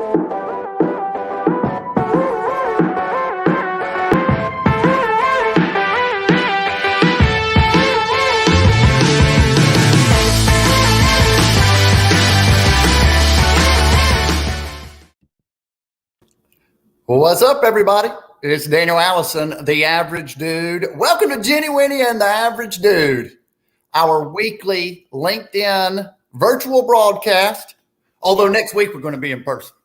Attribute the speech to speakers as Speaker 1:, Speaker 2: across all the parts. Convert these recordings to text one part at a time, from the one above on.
Speaker 1: Well, what's up, everybody? It's Daniel Allison, the Average Dude. Welcome to Jenny, Winny, and the Average Dude, our weekly LinkedIn virtual broadcast. Although next week we're going to be in person.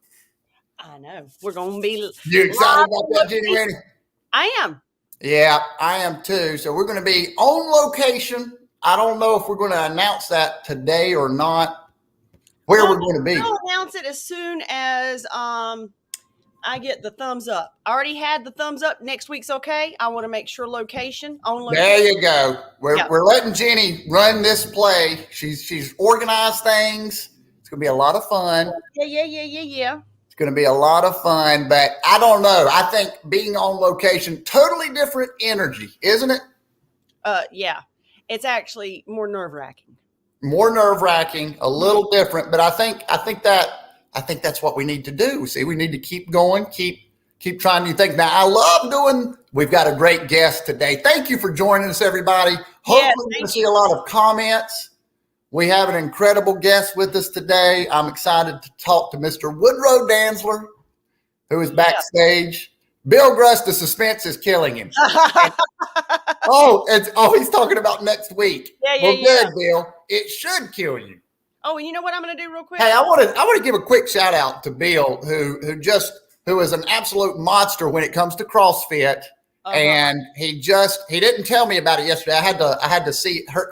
Speaker 2: I know. We're going to be.
Speaker 1: You excited about that, Jenny, Winny?
Speaker 2: I am.
Speaker 1: Yeah, I am too. So we're going to be on location. I don't know if we're going to announce that today or not, where we're going to be.
Speaker 2: I'll announce it as soon as I get the thumbs up. I already had the thumbs up. Next week's okay. I want to make sure location on location.
Speaker 1: There you go. We're letting Jenny run this play. She's organized things. It's going to be a lot of fun.
Speaker 2: Yeah.
Speaker 1: It's going to be a lot of fun, but I don't know. I think being on location, totally different energy, isn't it?
Speaker 2: Yeah. It's actually more nerve-wracking.
Speaker 1: More nerve-wracking, a little different, but I think that's what we need to do. See, we need to keep going, keep trying new things. Now, I love we've got a great guest today. Thank you for joining us, everybody. Hopefully we're going to see a lot of comments. We have an incredible guest with us today. I'm excited to talk to Mr. Woodrow Dantzler, who is backstage. Bill Gruss, the suspense is killing him. He's talking about next week. Good, Bill. It should kill you.
Speaker 2: Oh, and you know what I'm going to do real quick?
Speaker 1: Hey, I want to give a quick shout out to Bill, who is an absolute monster when it comes to CrossFit. And he didn't tell me about it yesterday. I had to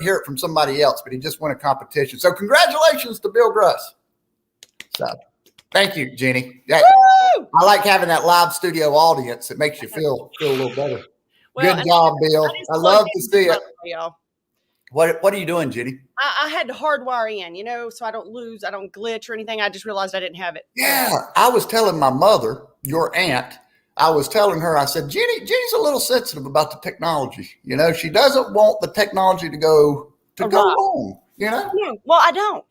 Speaker 1: hear it from somebody else, but he just won a competition. So congratulations to Bill Gruss. So thank you, Jenny. I like having that live studio audience. It makes you feel a little better. Well, good job, Bill. I love to see it. Y'all. What are you doing, Jenny?
Speaker 2: I had to hardwire in, so I don't glitch or anything. I just realized I didn't have it.
Speaker 1: Yeah, I was telling my mother, your aunt, I said, Jenny's a little sensitive about the technology. She doesn't want the technology to go wrong,
Speaker 2: Yeah, well, I don't.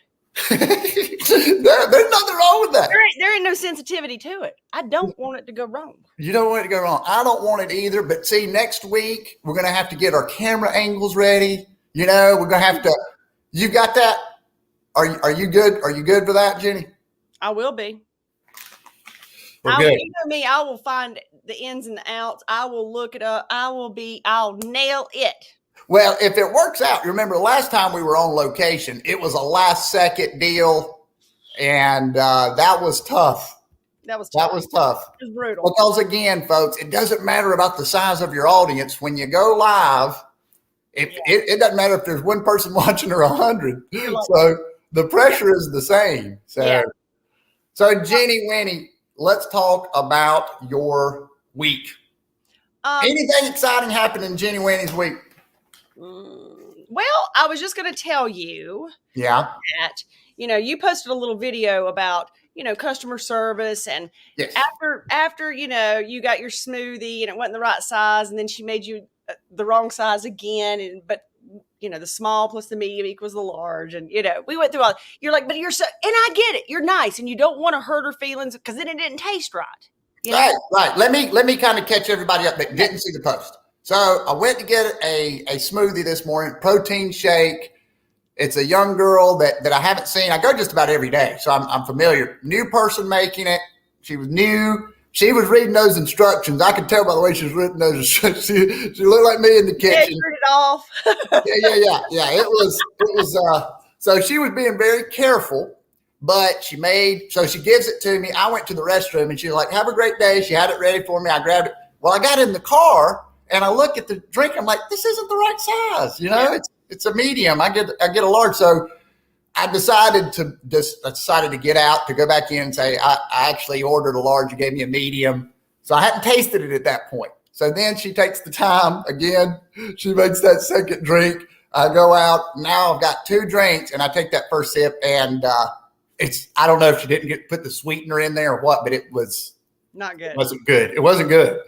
Speaker 1: There's nothing wrong with that.
Speaker 2: There ain't no sensitivity to it. I don't want it to go wrong.
Speaker 1: You don't want it to go wrong. I don't want it either. But see, next week, we're going to have to get our camera angles ready. We're going to have to, you got that? Are you good? Are you good for that, Jenny?
Speaker 2: I will be.
Speaker 1: We're good.
Speaker 2: You know me, I will find the ins and the outs. I will look it up. I'll nail it.
Speaker 1: Well, if it works out, remember last time we were on location, it was a last second deal. And that was tough.
Speaker 2: That was
Speaker 1: tough.
Speaker 2: It was brutal.
Speaker 1: Because again, folks, it doesn't matter about the size of your audience. When you go live, it doesn't matter if there's one person watching or 100. So the pressure is the same. So Jenny, Winny, let's talk about your week. Anything exciting happened in Jenny Winny's week?
Speaker 2: Well, I was just going to tell you that, you posted a little video about, customer service and after, you got your smoothie and it wasn't the right size and then she made you the wrong size again. But the small plus the medium equals the large. And, we went through all, you're like, but you're so, and I get it. You're nice and you don't want to hurt her feelings because then it didn't taste right.
Speaker 1: Right. Let me kind of catch everybody up that didn't see the post. So I went to get a smoothie this morning, protein shake. It's a young girl that I haven't seen. I go just about every day. So I'm familiar. New person making it. She was new. She was reading those instructions. I could tell by the way she was reading those instructions. She looked like me in the kitchen.
Speaker 2: Yeah, you read it off.
Speaker 1: Yeah. It was, so she was being very careful, but she gives it to me. I went to the restroom and she was like, have a great day. She had it ready for me. I grabbed it. Well, I got in the car and I look at the drink. I'm like, this isn't the right size. It's a medium. I get a large. So I decided to get out to go back in and say, I actually ordered a large. You gave me a medium. So I hadn't tasted it at that point. So then she takes the time again. She makes that second drink. I go out. Now I've got 2 drinks and I take that first sip and I don't know if she didn't put the sweetener in there or what, but it was
Speaker 2: not good.
Speaker 1: It wasn't good.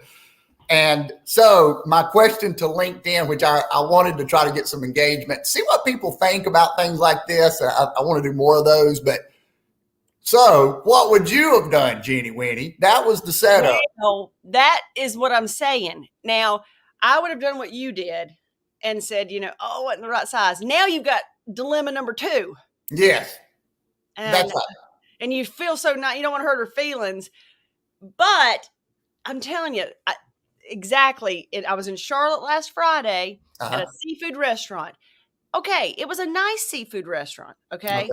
Speaker 1: And so my question to LinkedIn, which I wanted to try to get some engagement, see what people think about things like this. I want to do more of those, but So what would you have done, Jeannie Winny? That was the setup.
Speaker 2: Well, that is what I'm saying. Now, I would have done what you did and said, oh, it wasn't the right size. Now you've got dilemma number 2.
Speaker 1: Yes.
Speaker 2: That's right. And you feel so nice. You don't want to hurt her feelings. But I'm telling you, I was in Charlotte last Friday at a seafood restaurant. Okay, it was a nice seafood restaurant, okay?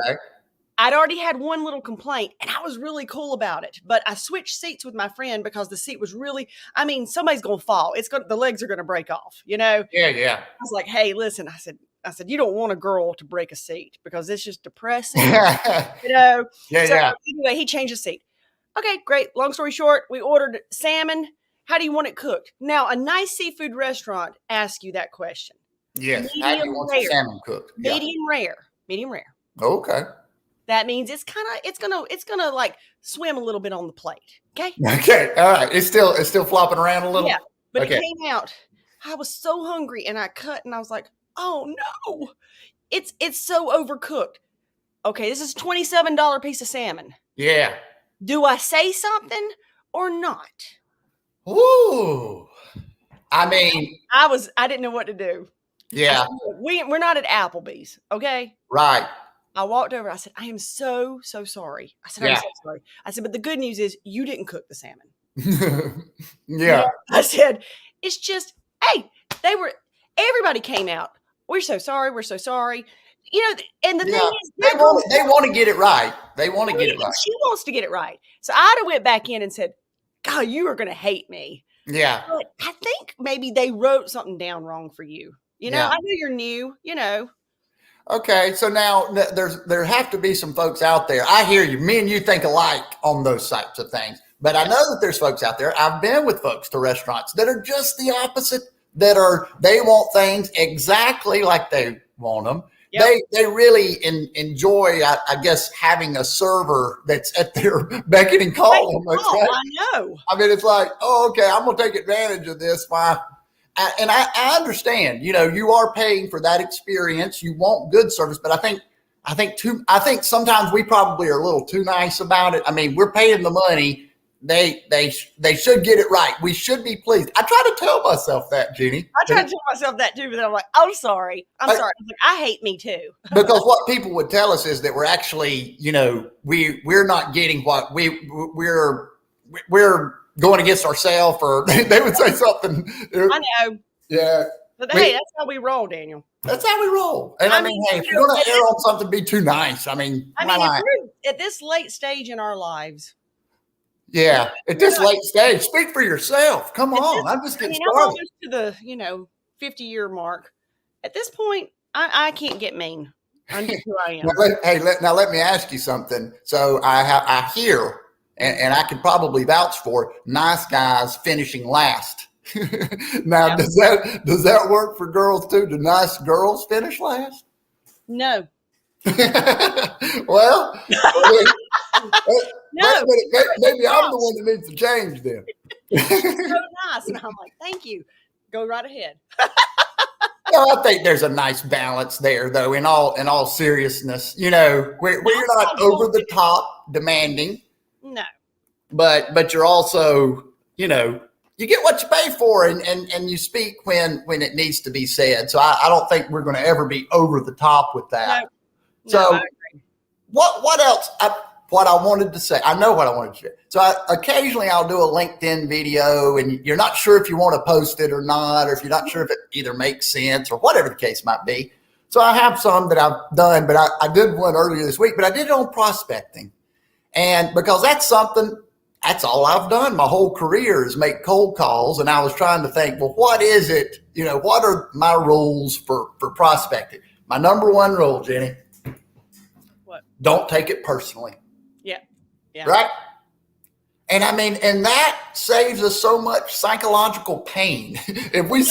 Speaker 2: I'd already had one little complaint, and I was really cool about it. But I switched seats with my friend because the seat was really, somebody's going to fall. The legs are going to break off, Yeah.
Speaker 1: I
Speaker 2: was like, hey, listen, I said, you don't want a girl to break a seat because it's just depressing,
Speaker 1: Yeah.
Speaker 2: Anyway, he changed the seat. Okay, great. Long story short, we ordered salmon. How do you want it cooked? Now, a nice seafood restaurant asks you that question.
Speaker 1: Yes. How do you want the salmon cooked?
Speaker 2: Medium rare. Medium rare.
Speaker 1: Okay.
Speaker 2: That means it's gonna like swim a little bit on the plate. Okay.
Speaker 1: Okay. All right. It's still flopping around a little.
Speaker 2: Yeah. But it came out. I was so hungry and I cut and I was like, oh no, it's so overcooked. Okay, this is $27 piece of salmon.
Speaker 1: Yeah.
Speaker 2: Do I say something or not?
Speaker 1: Ooh. I
Speaker 2: didn't know what to do.
Speaker 1: Yeah.
Speaker 2: We're not at Applebee's, okay?
Speaker 1: Right.
Speaker 2: I walked over. I said, I am so sorry. I said, I'm so sorry. I said, but the good news is you didn't cook the salmon.
Speaker 1: Yeah.
Speaker 2: I said, it's just, hey, everybody came out. We're so sorry. We're so sorry. And the thing is,
Speaker 1: they want to get it right. They want to get it right.
Speaker 2: She wants to get it right. So I'd have went back in and said, God, you are going to hate me.
Speaker 1: Yeah.
Speaker 2: But I think maybe they wrote something down wrong for you. I know you're new,
Speaker 1: Okay, so now there have to be some folks out there. I hear you. Me and you think alike on those types of things. But I know that there's folks out there. I've been with folks to restaurants that are just the opposite. They want things exactly like they want them. Yep. They really enjoy, I guess, having a server that's at their beck and call. Right?
Speaker 2: I know.
Speaker 1: It's like, okay, I'm going to take advantage of this. Why? And I understand, you are paying for that experience. You want good service, but I think sometimes we probably are a little too nice about it. We're paying the money. They should get it right. We should be pleased. I try to tell myself that, Jeannie.
Speaker 2: I try to tell myself that too, but then I'm like, I'm sorry. I'm sorry. I hate me too.
Speaker 1: Because what people would tell us is that we're actually, we're not getting what we're going against ourselves, or they would say something.
Speaker 2: I know.
Speaker 1: Yeah.
Speaker 2: But hey, that's how we roll, Daniel.
Speaker 1: That's how we roll. And hey, if you're going to err on something, be too nice.
Speaker 2: If we're at this late stage in our lives.
Speaker 1: Yeah. At this late stage, speak for yourself. Come on. I'm just getting started.
Speaker 2: I'm almost to the, 50-year mark. At this point, I can't get mean. I'm just who I am.
Speaker 1: Now let me ask you something. So I hear, and I can probably vouch for, nice guys finishing last. Now, does that work for girls too? Do nice girls finish last?
Speaker 2: No.
Speaker 1: Well,
Speaker 2: no.
Speaker 1: Maybe I'm the one that needs to change then.
Speaker 2: So nice, and I'm like, thank you. Go right ahead.
Speaker 1: I think there's a nice balance there, though. In all seriousness, we're not over the top demanding.
Speaker 2: No.
Speaker 1: But you're also, you get what you pay for, and you speak when it needs to be said. So I don't think we're going to ever be over the top with that.
Speaker 2: No,
Speaker 1: so
Speaker 2: I agree.
Speaker 1: What else? What I wanted to say, I know what I wanted to say. So occasionally I'll do a LinkedIn video, and you're not sure if you want to post it or not, or if you're not sure if it either makes sense or whatever the case might be. So I have some that I've done, but I did one earlier this week, but I did it on prospecting. And because that's all I've done my whole career is make cold calls. And I was trying to think, well, what is it? What are my rules for prospecting? My number one rule, Jenny.
Speaker 2: What?
Speaker 1: Don't take it personally.
Speaker 2: Yeah.
Speaker 1: Right? And and that saves us so much psychological pain. If we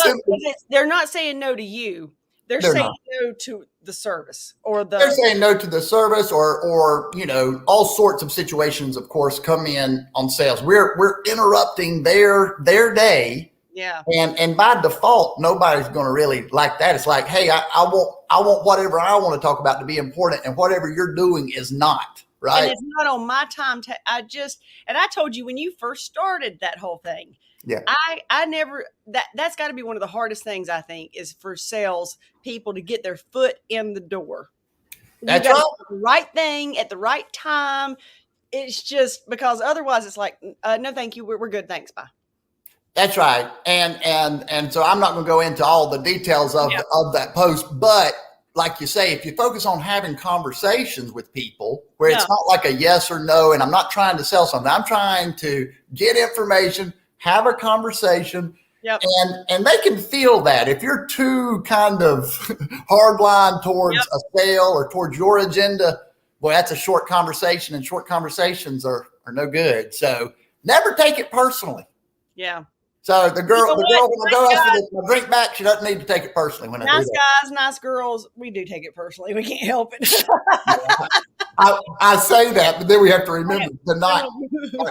Speaker 2: they're not saying no to you. They're saying no to the service
Speaker 1: they're saying no to the service or all sorts of situations, of course, come in on sales. We're interrupting their day.
Speaker 2: Yeah.
Speaker 1: And by default, nobody's going to really like that. It's like, hey, I want whatever I want to talk about to be important, and whatever you're doing is not. Right.
Speaker 2: And it's not on my time. And I told you when you first started that whole thing,
Speaker 1: yeah,
Speaker 2: I never, that's got to be one of the hardest things, I think, is for sales people to get their foot in the door.
Speaker 1: That's
Speaker 2: you got
Speaker 1: right.
Speaker 2: to do the right thing at the right time. It's just because otherwise it's like, no, thank you. We're good. Thanks. Bye.
Speaker 1: That's right. And so I'm not going to go into all the details of that post, but like you say, if you focus on having conversations with people where it's not like a yes or no, and I'm not trying to sell something, I'm trying to get information, have a conversation.
Speaker 2: Yep.
Speaker 1: And they can feel that. If you're too kind of hardline towards a sale or towards your agenda, boy, that's a short conversation, and short conversations are no good. So never take it personally.
Speaker 2: Yeah.
Speaker 1: So the girl when I go ask for my drink back, she doesn't need to take it personally when I do that.
Speaker 2: Nice guys, nice girls, we do take it personally. We can't help it.
Speaker 1: I say that, but then we have to remember to not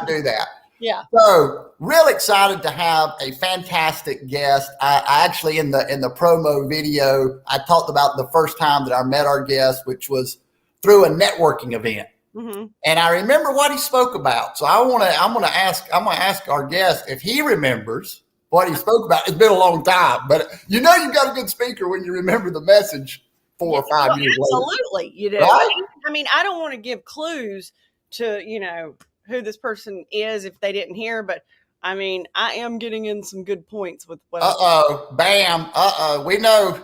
Speaker 1: do that.
Speaker 2: Yeah.
Speaker 1: So real excited to have a fantastic guest. I actually in the promo video, I talked about the first time that I met our guest, which was through a networking event. Mm-hmm. And I remember what he spoke about. So I'm gonna ask our guest if he remembers what he spoke about. It's been a long time, but you've got a good speaker when you remember the message 4 or 5 years later.
Speaker 2: Absolutely, you do. Right? I mean, I don't want to give clues to who this person is if they didn't hear, but I mean, I am getting in some good points with what.
Speaker 1: Bam. We know.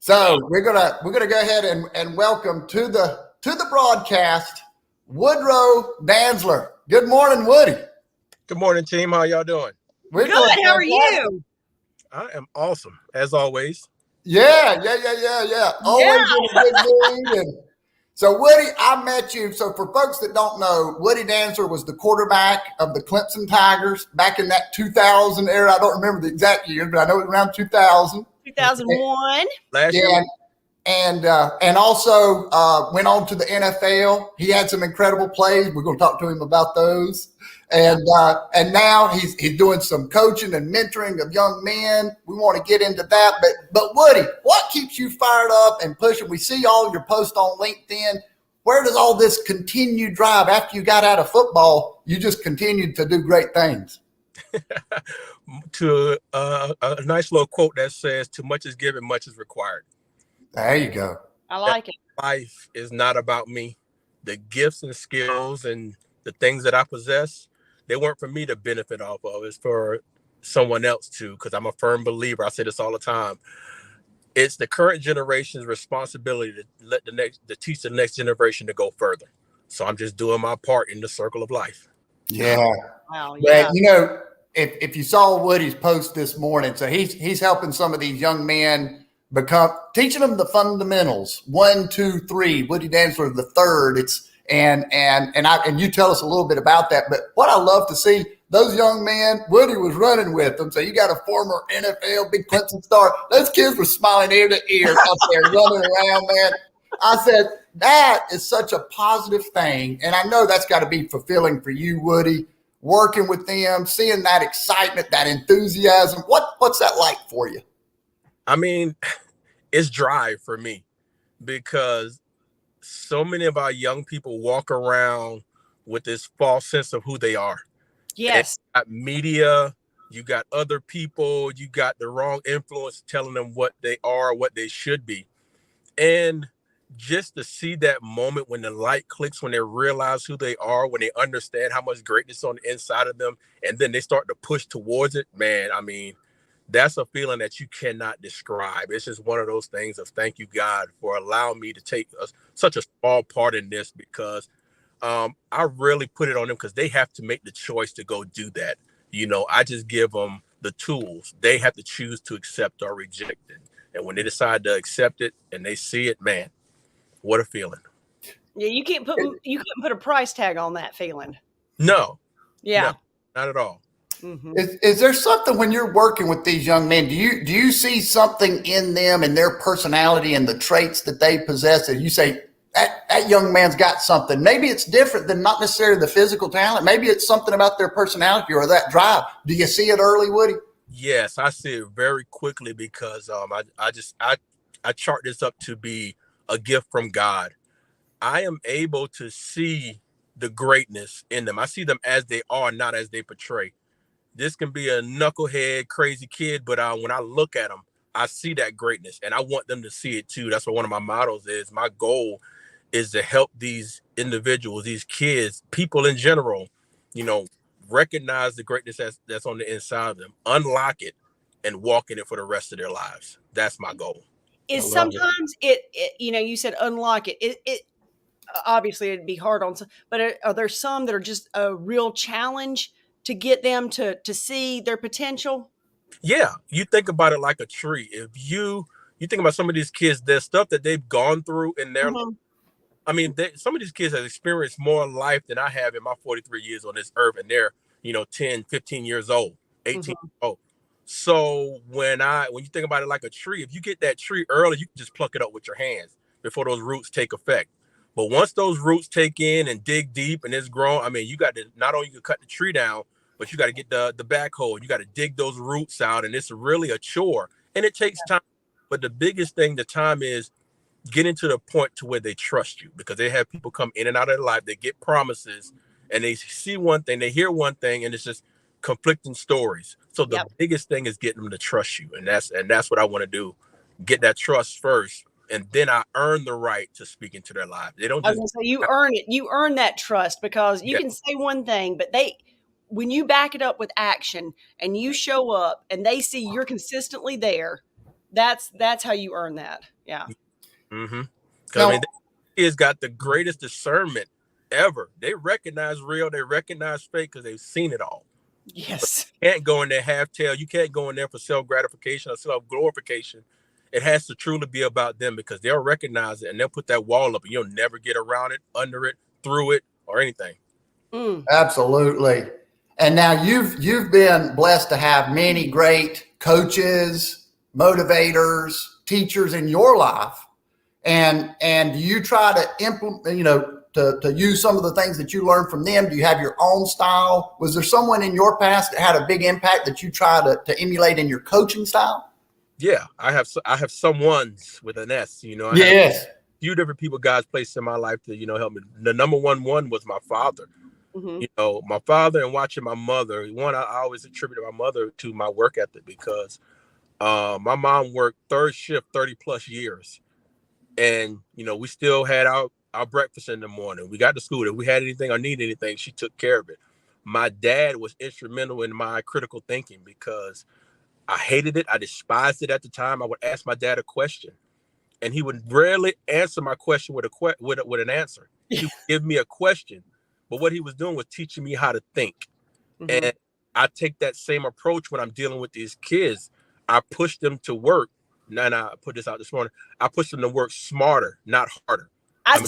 Speaker 1: So we're gonna go ahead and welcome to the broadcast Woodrow Dantzler. Good morning, Woody.
Speaker 3: Good morning, team. How y'all doing?
Speaker 2: We're good. How are you?
Speaker 3: I am awesome, as always.
Speaker 1: Yeah. Always in a good mood. And so, Woody, I met you. So, for folks that don't know, Woody Dantzler was the quarterback of the Clemson Tigers back in that 2000 era. I don't remember the exact year, but I know it was around 2000.
Speaker 2: 2001.
Speaker 3: Last year.
Speaker 1: And also went on to the NFL. He had some incredible plays. We're going to talk to him about those. And now he's doing some coaching and mentoring of young men. We want to get into that. But Woody, what keeps you fired up and pushing? We see all your posts on LinkedIn. Where does all this continued drive after you got out of football? You just continued to do great things.
Speaker 3: To a nice little quote that says, "Too much is given, much is required."
Speaker 1: There you go.
Speaker 2: I like it.
Speaker 3: Life is not about me. The gifts and skills and the things that I possess, they weren't for me to benefit off of. It's for someone else to, because I'm a firm believer. I say this all the time. It's the current generation's responsibility to teach the next generation to go further. So I'm just doing my part in the circle of life.
Speaker 1: Yeah.
Speaker 2: Wow. Yeah.
Speaker 1: But, if you saw Woody's post this morning, so he's helping some of these young men teaching them the fundamentals. 1, 2, 3. Woody Dantzler the third. And you tell us a little bit about that. But what I love to see, those young men, Woody was running with them. So you got a former NFL big Clemson star. Those kids were smiling ear to ear up there running around, man. I said that is such a positive thing, and I know that's got to be fulfilling for you, Woody. Working with them, seeing that excitement, that enthusiasm. What's that like for you?
Speaker 3: I mean, it's drive for me because so many of our young people walk around with this false sense of who they are.
Speaker 2: Yes.
Speaker 3: You got media, you got other people, you got the wrong influence telling them what they are, what they should be. And just to see that moment when the light clicks, when they realize who they are, when they understand how much greatness on the inside of them, and then they start to push towards it, man, I mean, that's a feeling that you cannot describe. It's just one of those things of thank you, God, for allowing me to take such a small part in this, because I really put it on them because they have to make the choice to go do that. I just give them the tools. They have to choose to accept or reject it. And when they decide to accept it and they see it, man, what a feeling.
Speaker 2: Yeah, you couldn't put a price tag on that feeling.
Speaker 3: No.
Speaker 2: Yeah.
Speaker 3: No, not at all.
Speaker 1: Mm-hmm. Is there something when you're working with these young men, do you see something in them and their personality and the traits that they possess that you say that young man's got something? Maybe it's different than not necessarily the physical talent. Maybe it's something about their personality or that drive. Do you see it early, Woody?
Speaker 3: Yes, I see it very quickly because I chart this up to be a gift from God. I am able to see the greatness in them. I see them as they are, not as they portray. This can be a knucklehead, crazy kid, but when I look at them, I see that greatness, and I want them to see it too. That's what one of my mottos is. My goal is to help these individuals, these kids, people in general, recognize the greatness that's on the inside of them, unlock it, and walk in it for the rest of their lives. That's my goal.
Speaker 2: Is sometimes it you said unlock it. It obviously it'd be hard on some, but are there some that are just a real challenge to get them to see their potential?
Speaker 3: Yeah, you think about it like a tree. If you think about some of these kids, there's stuff that they've gone through in their life. I mean, some of these kids have experienced more life than I have in my 43 years on this earth, and they're 10, 15 years old, 18 years old. So when you think about it like a tree, if you get that tree early, you can just pluck it up with your hands before those roots take effect. But once those roots take in and dig deep and it's grown, I mean, you got to not only cut the tree down, but you got to get the backhoe. You got to dig those roots out, and it's really a chore, and it takes time. But the biggest thing, the time is getting to the point to where they trust you, because they have people come in and out of their life. They get promises, and they see one thing, they hear one thing, and it's just conflicting stories. So the biggest thing is getting them to trust you, and that's what I want to do. Get that trust first, and then I earn the right to speak into their lives. They don't just
Speaker 2: say you earn it. You earn that trust, because you can say one thing, but when you back it up with action and you show up and they see you're consistently there, that's how you earn that. Yeah.
Speaker 3: Mm-hmm. I mean, the kids got the greatest discernment ever. They recognize real, they recognize fake, because they've seen it all.
Speaker 2: Yes.
Speaker 3: But you can't go in there half-tail. You can't go in there for self-gratification or self-glorification. It has to truly be about them, because they'll recognize it and they'll put that wall up, and you'll never get around it, under it, through it, or anything.
Speaker 1: Absolutely. And now you've been blessed to have many great coaches, motivators, teachers in your life. And you try to implement, to use some of the things that you learned from them. Do you have your own style? Was there someone in your past that had a big impact that you try to emulate in your coaching style?
Speaker 3: Yeah, I have someones with an S,
Speaker 1: Yes.
Speaker 3: Have a few different people God's placed in my life to, help me. The number one was my father.
Speaker 2: Mm-hmm.
Speaker 3: My father, and watching my mother. One, I always attributed my mother to my work ethic, because my mom worked third shift 30 plus years. And, we still had our breakfast in the morning. We got to school. If we had anything or needed anything, she took care of it. My dad was instrumental in my critical thinking, because I hated it. I despised it at the time. I would ask my dad a question, and he would rarely answer my question with an answer. He would give me a question, but what he was doing was teaching me how to think.
Speaker 2: Mm-hmm.
Speaker 3: And I take that same approach when I'm dealing with these kids. I push them to work. And I put this out this morning. I push them to work smarter, not harder.
Speaker 2: I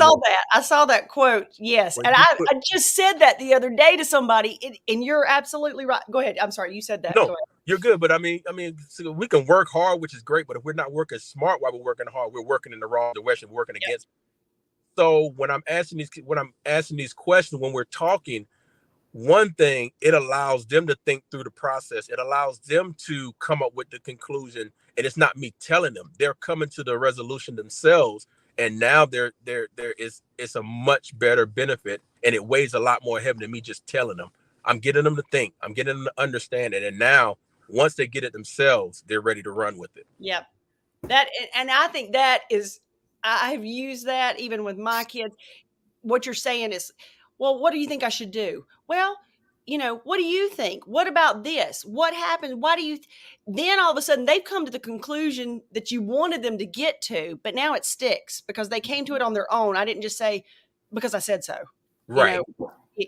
Speaker 2: saw that quote. Yes. And I just said that the other day to somebody, and you're absolutely right. Go ahead. I'm sorry. You said that.
Speaker 3: No, you're good. But I mean, so we can work hard, which is great. But if we're not working smart while we're working hard, we're working in the wrong direction, working against. So when I'm asking these questions, when we're talking, one thing, it allows them to think through the process. It allows them to come up with the conclusion, and it's not me telling them. They're coming to the resolution themselves, and now it's a much better benefit, and it weighs a lot more heavy than me just telling them. I'm getting them to think. I'm getting them to understand it, and now once they get it themselves, they're ready to run with it.
Speaker 2: Yep. And I think that is, I've used that even with my kids. What you're saying is, well, what do you think I should do? Well, what do you think? What about this? What happened? Why do you? Then all of a sudden they've come to the conclusion that you wanted them to get to, but now it sticks because they came to it on their own. I didn't just say because I said so.
Speaker 3: Right.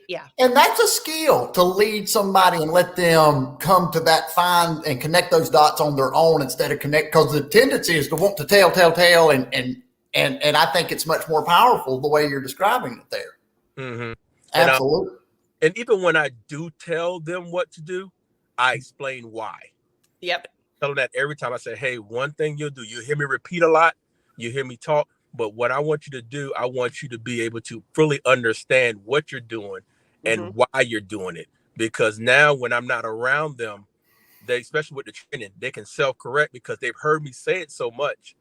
Speaker 2: Yeah.
Speaker 1: And that's a skill, to lead somebody and let them come to that, find and connect those dots on their own instead of connect, because the tendency is to want to tell. And I think it's much more powerful the way you're describing it there.
Speaker 3: Mm-hmm.
Speaker 1: Absolutely.
Speaker 3: And even when I do tell them what to do, I explain why.
Speaker 2: Yep.
Speaker 3: Tell them that every time. I say, hey, one thing you'll do, you hear me repeat a lot, you hear me talk, but what I want you to do, I want you to be able to fully understand what you're doing and why you're doing it. Because now when I'm not around them, they, especially with the training, they can self-correct because they've heard me say it so much.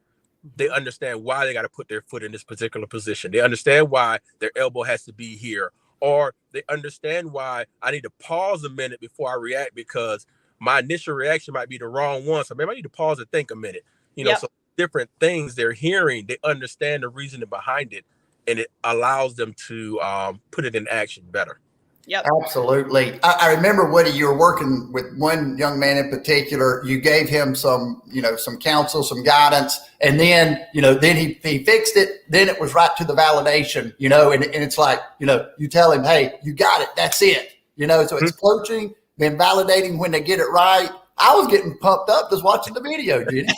Speaker 3: They understand why they got to put their foot in this particular position. They understand why their elbow has to be here, or they understand why I need to pause a minute before I react because my initial reaction might be the wrong one. So maybe I need to pause and think a minute. So different things they're hearing, they understand the reasoning behind it, and it allows them to put it in action better.
Speaker 2: Yep.
Speaker 1: Absolutely. I remember, Woody, you were working with one young man in particular. You gave him some counsel, some guidance, and then, then he fixed it. Then it was right to the validation, and it's like, you tell him, hey, you got it. That's it. So it's coaching, then validating when they get it right. I was getting pumped up just watching the video, dude.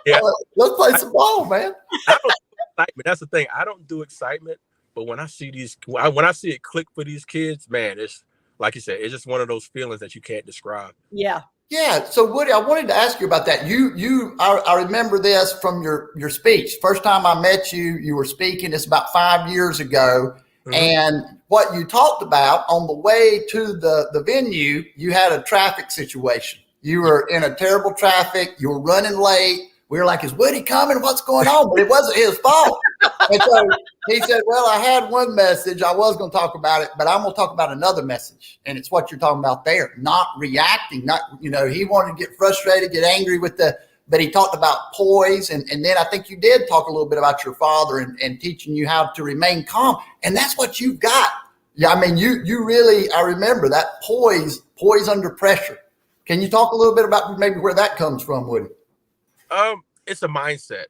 Speaker 3: Yeah.
Speaker 1: Let's play some ball, man.
Speaker 3: I don't do excitement. That's the thing. I don't do excitement. But when I see when I see it click for these kids, man, it's like you said, it's just one of those feelings that you can't describe.
Speaker 2: Yeah.
Speaker 1: Yeah. So Woody, I wanted to ask you about that. I remember this from your speech. First time I met you, you were speaking. It's about 5 years ago. Mm-hmm. And what you talked about on the way to the venue, you had a traffic situation. You were in a terrible traffic. You were running late. We were like, is Woody coming? What's going on? But it wasn't his fault. And so he said, well, I had one message. I was going to talk about it, but I'm going to talk about another message. And it's what you're talking about there, not reacting. He wanted to get frustrated, get angry but he talked about poise. And then I think you did talk a little bit about your father and teaching you how to remain calm. And that's what you've got. Yeah. I mean, you really, I remember that poise under pressure. Can you talk a little bit about maybe where that comes from, Woody?
Speaker 3: It's a mindset.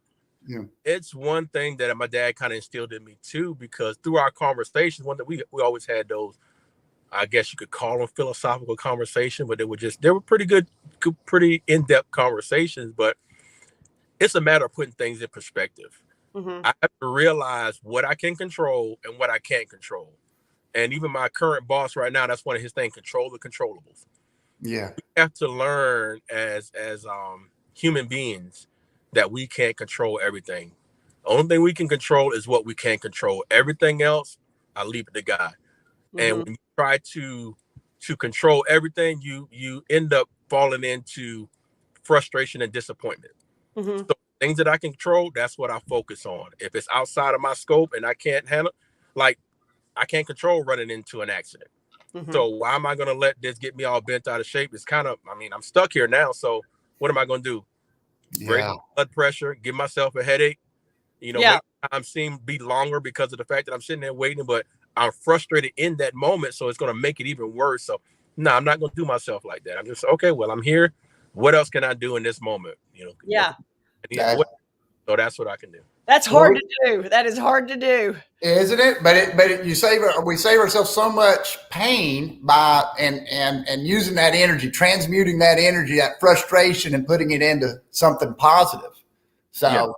Speaker 3: Yeah. It's one thing that my dad kind of instilled in me too, because through our conversations, one that we always had those, I guess you could call them philosophical conversation, but they were pretty good, pretty in-depth conversations, but it's a matter of putting things in perspective. Mm-hmm. I have to realize what I can control and what I can't control. And even my current boss right now, that's one of his things, control the controllables.
Speaker 1: Yeah.
Speaker 3: We have to learn as human beings that we can't control everything. The only thing we can control is what we can control. Everything else, I leave it to God. Mm-hmm. And when you try to control everything, you end up falling into frustration and disappointment. Mm-hmm. So things that I can control, that's what I focus on. If it's outside of my scope and I can't handle, like I can't control running into an accident. Mm-hmm. So why am I going to let this get me all bent out of shape? It's kind of, I'm stuck here now. So what am I going to do? Raise blood pressure, give myself a headache, make time seem be longer because of the fact that I'm sitting there waiting, but I'm frustrated in that moment. So it's going to make it even worse. So no, I'm not going to do myself like that. I'm just, okay, well, I'm here. What else can I do in this moment?
Speaker 2: Yeah.
Speaker 3: So that's what I can do.
Speaker 2: That's hard to do. That is hard to do.
Speaker 1: Isn't it? But we save ourselves so much pain by and using that energy, transmuting that energy, that frustration, and putting it into something positive. So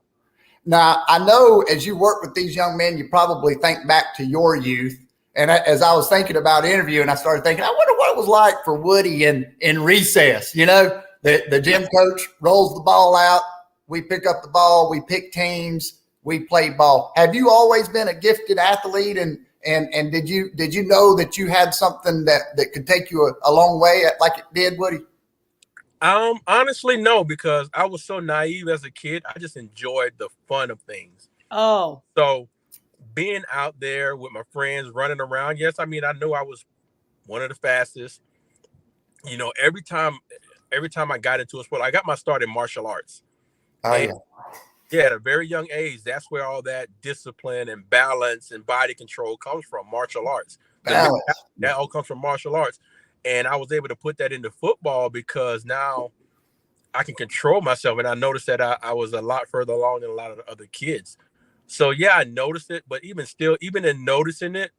Speaker 1: now I know as you work with these young men, you probably think back to your youth. And as I was thinking about interviewing, I started thinking, I wonder what it was like for Woody in recess. The gym coach rolls the ball out. We pick up the ball. We pick teams. We play ball. Have you always been a gifted athlete? And did you know that you had something that could take you a long way like it did, Woody?
Speaker 3: Honestly, no, because I was so naive as a kid. I just enjoyed the fun of things.
Speaker 2: Oh.
Speaker 3: So being out there with my friends running around. Yes, I know I was one of the fastest. Every time I got into a sport, I got my start in martial arts.
Speaker 1: Oh, yeah.
Speaker 3: Yeah, at a very young age, that's where all that discipline and balance and body control comes from, martial arts. That all comes from martial arts. And I was able to put that into football because now I can control myself. And I noticed that I was a lot further along than a lot of the other kids. So, yeah, I noticed it. But even in noticing it,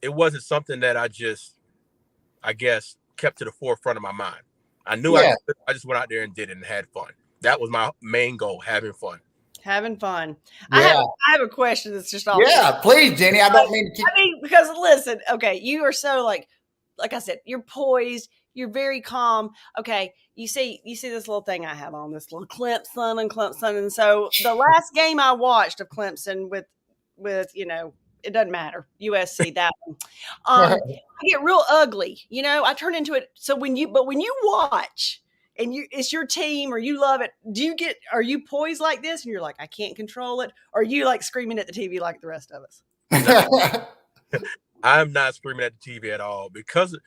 Speaker 3: it wasn't something that I just kept to the forefront of my mind. I knew I just went out there and did it and had fun. That was my main goal, having fun.
Speaker 2: Having fun.
Speaker 1: Yeah.
Speaker 2: I have a question that's just all.
Speaker 1: Yeah, please, Jenny. I don't mean to keep.
Speaker 2: Because listen, okay, you are so like I said, you're poised, you're very calm. Okay, you see this little thing I have on, this little Clemson, and so the last game I watched of Clemson with it doesn't matter, USC, that one. I get real ugly. I turn into it. So when you watch. and it's your team or you love it, are you poised like this and you're like, I can't control it? Or are you like screaming at the TV like the rest of us?
Speaker 3: No, I'm not screaming at the TV at all because,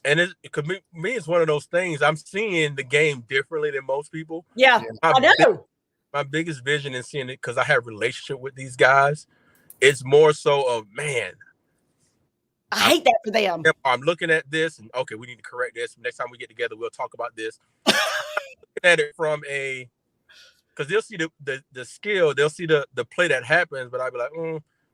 Speaker 3: and it could me, it's one of those things. I'm seeing the game differently than most people.
Speaker 2: Yeah, I know.
Speaker 3: My biggest vision in seeing it, because I have a relationship with these guys, it's more so of, man,
Speaker 2: I hate that for them.
Speaker 3: I'm looking at this and okay, we need to correct this. Next time we get together, we'll talk about this. Looking at it from because they'll see the skill, they'll see the play that happens, but I'll be like,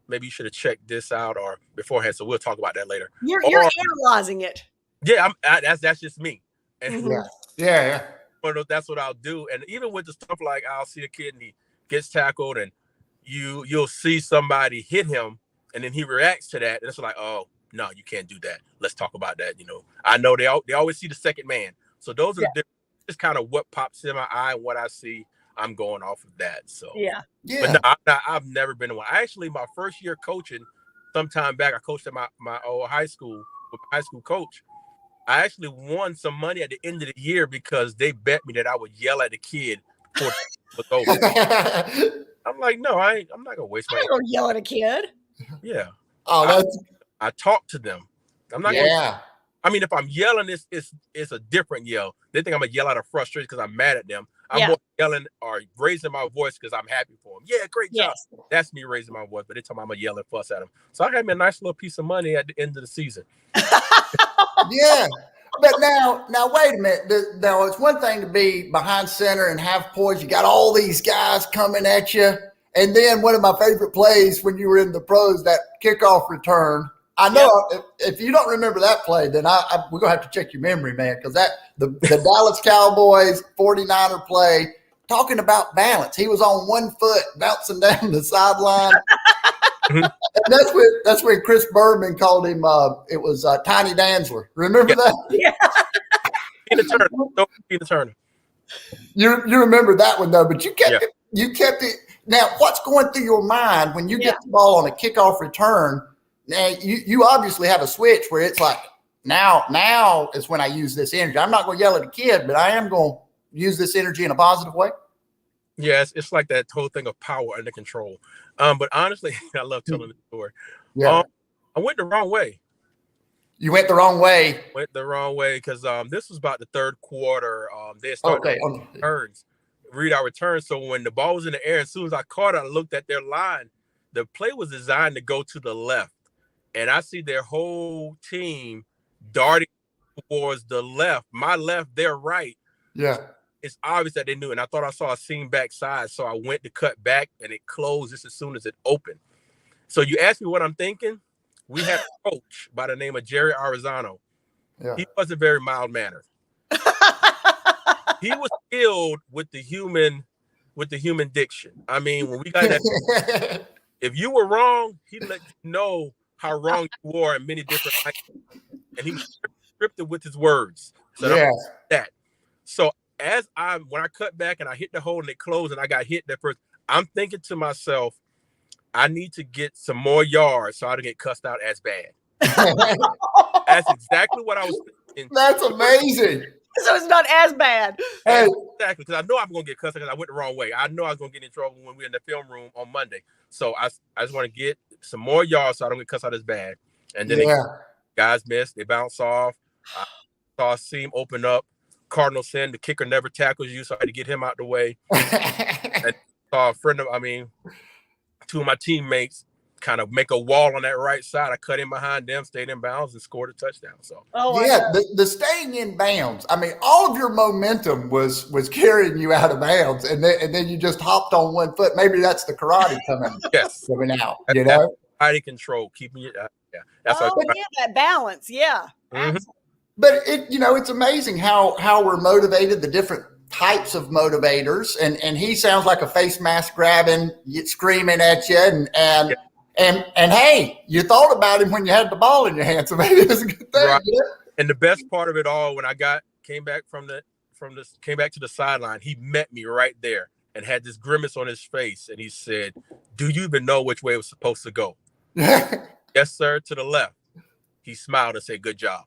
Speaker 3: maybe you should have checked this out or beforehand. So we'll talk about that later.
Speaker 2: You're analyzing it.
Speaker 3: Yeah, that's just me. And
Speaker 1: yeah.
Speaker 3: That's what I'll do. And even with the stuff like I'll see a kid and he gets tackled and you'll see somebody hit him and then he reacts to that. And it's like, oh, no, you can't do that. Let's talk about that. I know they always see the second man. So those are the different, just kind of what pops in my eye and what I see. I'm going off of that. So but no, I've never been one. Actually, my first year coaching, sometime back, I coached at my old high school with my high school coach. I actually won some money at the end of the year because they bet me that I would yell at the kid before it was over. I'm like, no, I'm not gonna waste my.
Speaker 2: I don't yell at a kid.
Speaker 3: Yeah.
Speaker 1: Oh,
Speaker 3: I talk to them. I'm not.
Speaker 1: Yeah.
Speaker 3: I mean, if I'm yelling, it's a different yell. They think I'm gonna yell out of frustration because I'm mad at them. I'm more yelling or raising my voice because I'm happy for them. Yeah, great job. That's me raising my voice, but they tell me I'm gonna yell and fuss at them. So I got me a nice little piece of money at the end of the season.
Speaker 1: Yeah. But now wait a minute. Now it's one thing to be behind center and have poise. You got all these guys coming at you. And then one of my favorite plays when you were in the pros, that kickoff return. I know if you don't remember that play, then we're going to have to check your memory, man, because the Dallas Cowboys 49er play, talking about balance. He was on one foot bouncing down the sideline. And that's when Chris Berman called him, it was Tiny Dantzler. Remember that?
Speaker 2: Yeah.
Speaker 3: Tina Turner.
Speaker 1: You remember that one, though, but you kept it. You kept it. Now, what's going through your mind when you get the ball on a kickoff return? Now, you obviously have a switch where it's like, now is when I use this energy. I'm not going to yell at a kid, but I am going to use this energy in a positive way.
Speaker 3: Yes, it's like that whole thing of power under control. But honestly, I love telling the story.
Speaker 1: Yeah.
Speaker 3: I went the wrong way.
Speaker 1: You went the wrong way.
Speaker 3: Went the wrong way because this was about the third quarter. They started returns, read our returns. So when the ball was in the air, as soon as I caught it, I looked at their line. The play was designed to go to the left. And I see their whole team darting towards the left. My left, their right.
Speaker 1: Yeah.
Speaker 3: It's obvious that they knew. And I thought I saw a seam backside. So I went to cut back and it closed just as soon as it opened. So you asked me what I'm thinking. We had a coach by the name of Jerry Arizano. Yeah. He wasn't very mild-mannered. He was skilled with the human diction. I mean, when we got that, if you were wrong, he let you know how wrong you were in many different ways. And he was scripted with his words. So that. So when I cut back and I hit the hole and it closed and I got hit that first, I'm thinking to myself, I need to get some more yards so I don't get cussed out as bad. That's exactly what I was thinking.
Speaker 1: That's amazing.
Speaker 2: So it's not as bad.
Speaker 1: Hey.
Speaker 3: Exactly, because I know I'm going to get cussed because I went the wrong way. I know I was going to get in trouble when we were in the film room on Monday. So I just want to get some more yards so I don't get cussed out as bad. And then guys missed. They bounce off. I saw a seam open up. Cardinal sin. The kicker never tackles you, so I had to get him out the way. And saw two of my teammates kind of make a wall on that right side. I cut in behind them, stayed in bounds, and scored a touchdown. So
Speaker 1: the staying in bounds. I mean, all of your momentum was carrying you out of bounds, and then you just hopped on one foot. Maybe that's the karate coming out. You know,
Speaker 3: body control, keeping it. That's
Speaker 2: that balance. Yeah.
Speaker 3: Mm-hmm.
Speaker 1: But it's amazing how we're motivated. The different types of motivators, and he sounds like a face mask grabbing, screaming at you, and hey, you thought about him when you had the ball in your hand, so maybe it's a good thing.
Speaker 3: Right. Yeah? And the best part of it all, when I came back to the sideline, he met me right there and had this grimace on his face, and he said, "Do you even know which way it was supposed to go?" Yes, sir, to the left. He smiled and said, "Good job."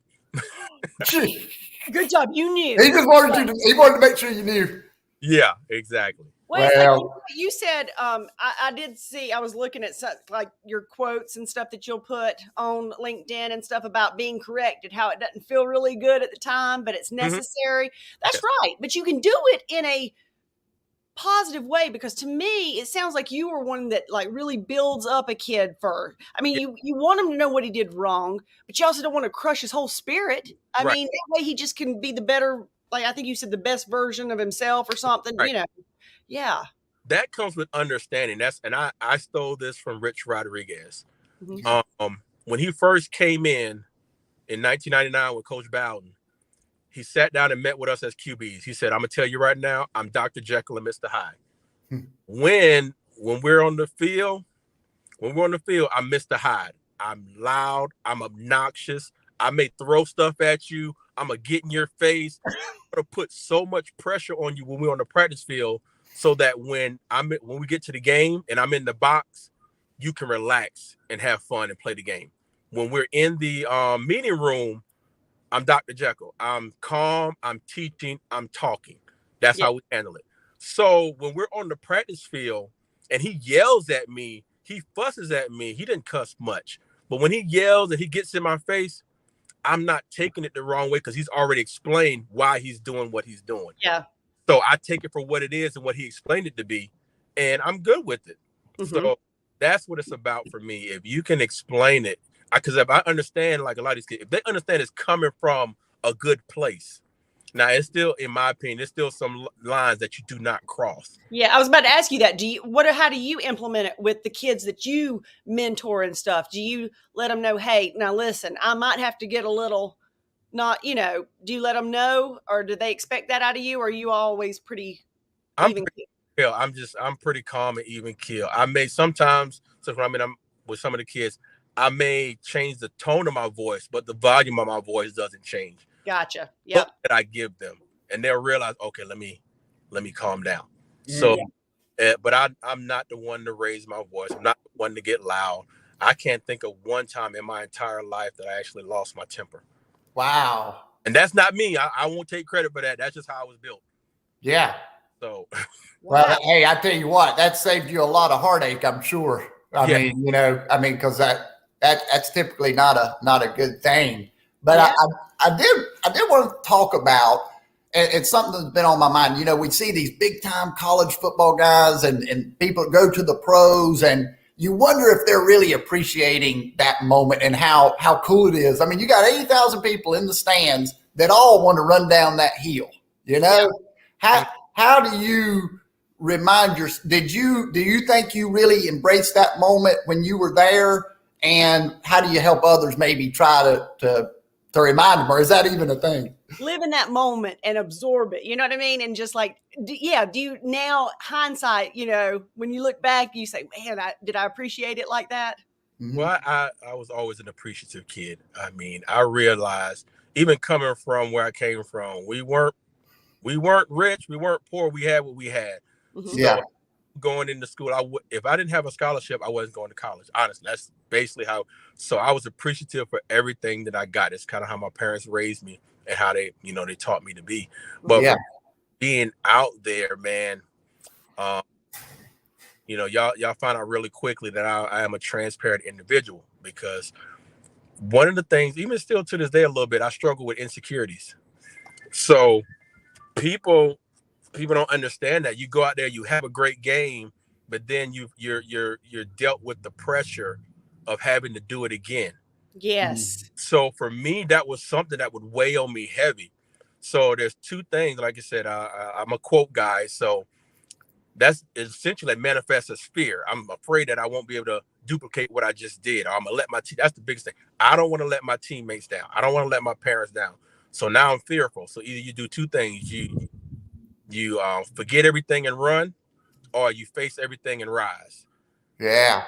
Speaker 2: Good job. You knew.
Speaker 1: He just wanted he wanted to make sure you knew.
Speaker 3: Yeah, exactly.
Speaker 2: Well, it's like you said, I did see, I was looking at some, like your quotes and stuff that you'll put on LinkedIn and stuff about being corrected, how it doesn't feel really good at the time, but it's necessary. That's right. But you can do it in a positive way, because to me, it sounds like you were one that like really builds up a kid for, I mean, you want him to know what he did wrong, but you also don't want to crush his whole spirit. I mean, that way he just can be the better, like I think you said, the best version of himself or something, you know. Yeah.
Speaker 3: That comes with understanding. And I stole this from Rich Rodriguez. When he first came in 1999 with Coach Bowden, he sat down and met with us as QBs. He said, I'm gonna tell you right now, I'm Dr. Jekyll and Mr. Hyde. When we're on the field, I'm Mr. Hyde. I'm loud, I'm obnoxious, I may throw stuff at you, I'm gonna get in your face. I'm gonna put so much pressure on you when we're on the practice field, so that when we get to the game and I'm in the box, you can relax and have fun and play the game. When we're in the meeting room, I'm Dr. Jekyll. I'm calm, I'm teaching, I'm talking. That's how we handle it. So when we're on the practice field and he yells at me, he fusses at me, he didn't cuss much. But when he yells and he gets in my face, I'm not taking it the wrong way, because he's already explained why he's doing what he's doing.
Speaker 2: Yeah.
Speaker 3: So I take it for what it is and what he explained it to be, and I'm good with it. So that's what it's about for me. If you can explain it, because if I understand, like a lot of these kids, if they understand it's coming from a good place. Now, it's still, in my opinion, there's still some lines that you do not cross.
Speaker 2: Yeah, I was about to ask you that. How do you implement it with the kids that you mentor and stuff? Do you let them know, hey, now listen, I might have to get a little, not, do you let them know, or do they expect that out of you? Or are you always pretty even keel?
Speaker 3: I'm pretty calm and even keel. I may sometimes, so when I'm with some of the kids, I may change the tone of my voice, but the volume of my voice doesn't change.
Speaker 2: Gotcha. Yeah.
Speaker 3: That I give them, and they'll realize, okay, let me calm down. So, but I'm not the one to raise my voice. I'm not the one to get loud. I can't think of one time in my entire life that I actually lost my temper.
Speaker 1: Wow.
Speaker 3: And that's not me. I won't take credit for that. That's just how I was built.
Speaker 1: Yeah.
Speaker 3: So.
Speaker 1: Well, hey, I tell you what, that saved you a lot of heartache, I'm sure. I mean, because that's typically not a good thing. But I did want to talk about, and it's something that's been on my mind. We see these big time college football guys and people go to the pros, and you wonder if they're really appreciating that moment and how cool it is. I mean, you got 80,000 people in the stands that all want to run down that hill. How do you remind do you think you really embraced that moment when you were there? And how do you help others maybe try to remind them, or is that even a thing?
Speaker 2: Live in that moment and absorb it. You know what I mean? And just like, do you now, hindsight, when you look back, you say, man, did I appreciate it like that?
Speaker 3: Well, I was always an appreciative kid. I mean, I realized, even coming from where I came from, we weren't rich, we weren't poor, we had what we had. So going into school, if I didn't have a scholarship, I wasn't going to college. Honestly, that's basically how. So I was appreciative for everything that I got. It's kind of how my parents raised me and how they taught me to be. But being out there, man, y'all find out really quickly that I am a transparent individual, because one of the things, even still to this day a little bit, I struggle with insecurities. So people don't understand that. You go out there, you have a great game, but then you're dealt with the pressure of having to do it again.
Speaker 2: Yes.
Speaker 3: So for me, that was something that would weigh on me heavy. So there's two things. Like I said, I'm a quote guy. So that's essentially manifests as fear. I'm afraid that I won't be able to duplicate what I just did. Or I'm gonna let that's the biggest thing. I don't want to let my teammates down. I don't want to let my parents down. So now I'm fearful. So either you do two things. You forget everything and run, or you face everything and rise.
Speaker 1: Yeah.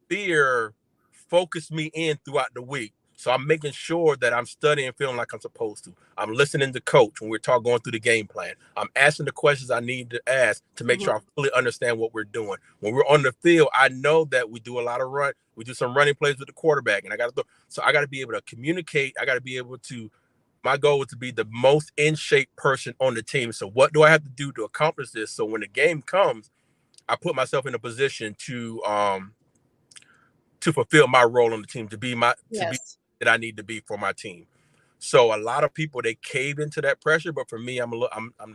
Speaker 3: Fear focused me in throughout the week. So I'm making sure that I'm studying, feeling like I'm supposed to. I'm listening to coach when we're going through the game plan. I'm asking the questions I need to ask to make sure I fully understand what we're doing. When we're on the field, I know that we do a lot of run. We do some running plays with the quarterback, and I got to be able to communicate. I got to be able to My goal was to be the most in shape person on the team. So what do I have to do to accomplish this? So when the game comes, I put myself in a position to fulfill my role on the team, to be that I need to be for my team. So a lot of people, they cave into that pressure, but for me, I'm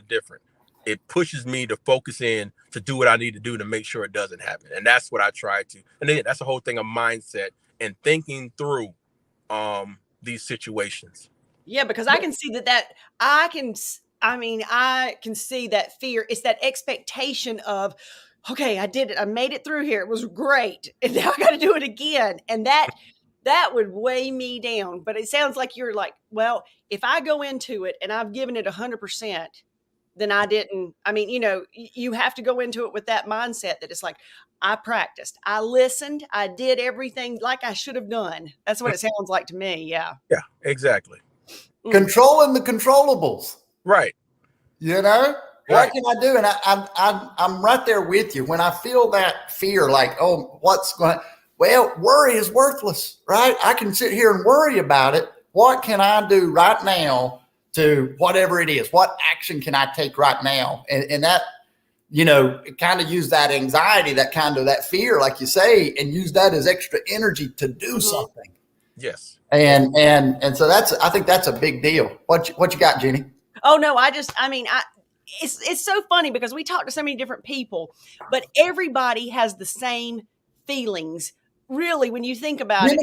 Speaker 3: different. It pushes me to focus in to do what I need to do to make sure it doesn't happen, and that's what I try to. And then that's the whole thing of mindset and thinking through these situations.
Speaker 2: Yeah, because I can see that I can see that fear. It's that expectation of, okay, I did it. I made it through here. It was great. And now I got to do it again. And that would weigh me down. But it sounds like you're like, well, if I go into it and I've given it 100%, then I didn't. I mean, you have to go into it with that mindset that it's like, I practiced, I listened, I did everything like I should have done. That's what it sounds like to me. Yeah.
Speaker 3: Yeah, exactly.
Speaker 1: Controlling the controllables.
Speaker 3: Right.
Speaker 1: What can I do? And I'm right there with you. When I feel that fear, like, oh, worry is worthless, right? I can sit here and worry about it. What can I do right now to whatever it is? What action can I take right now? And that, kind of use that anxiety, that fear, like you say, and use that as extra energy to do something.
Speaker 3: Yes.
Speaker 1: And so I think that's a big deal. What you got, Jenny?
Speaker 2: Oh no, it's so funny because we talk to so many different people, but everybody has the same feelings. Really, when you think about it,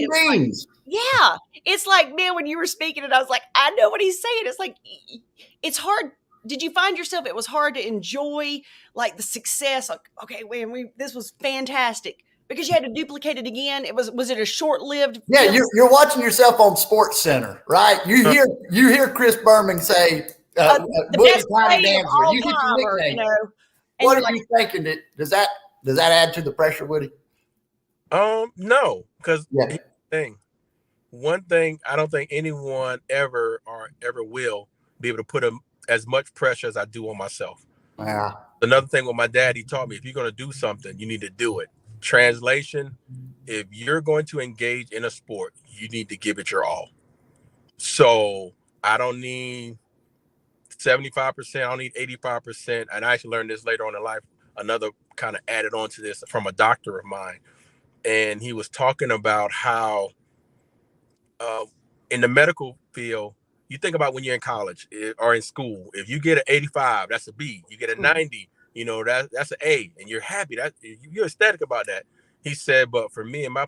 Speaker 2: it's like, man, when you were speaking it, I was like, I know what he's saying. It's like, it's hard. Did you find yourself, it was hard to enjoy like the success? Like, okay, this was fantastic. Because you had to duplicate it again. Was it a short-lived?
Speaker 1: Yeah, you're watching yourself on Sports Center, right? You hear Chris Berman say,
Speaker 2: the
Speaker 1: Woodrow Dantzler. You get your nickname. What are you thinking? Does that add to the pressure, Woody?
Speaker 3: No, because one thing I don't think anyone ever will be able to put as much pressure as I do on myself.
Speaker 1: Yeah.
Speaker 3: Another thing with my dad, he taught me, if you're going to do something, you need to do it. Translation, if you're going to engage in a sport, you need to give it your all. So I don't need 75%, I don't need 85%. And I actually learned this later on in life. Another kind of added on to this from a doctor of mine. And he was talking about how in the medical field, you think about when you're in college or in school, if you get an 85, that's a B. You get a 90, that's an A, and you're happy. That you're ecstatic about that. He said, but for me and my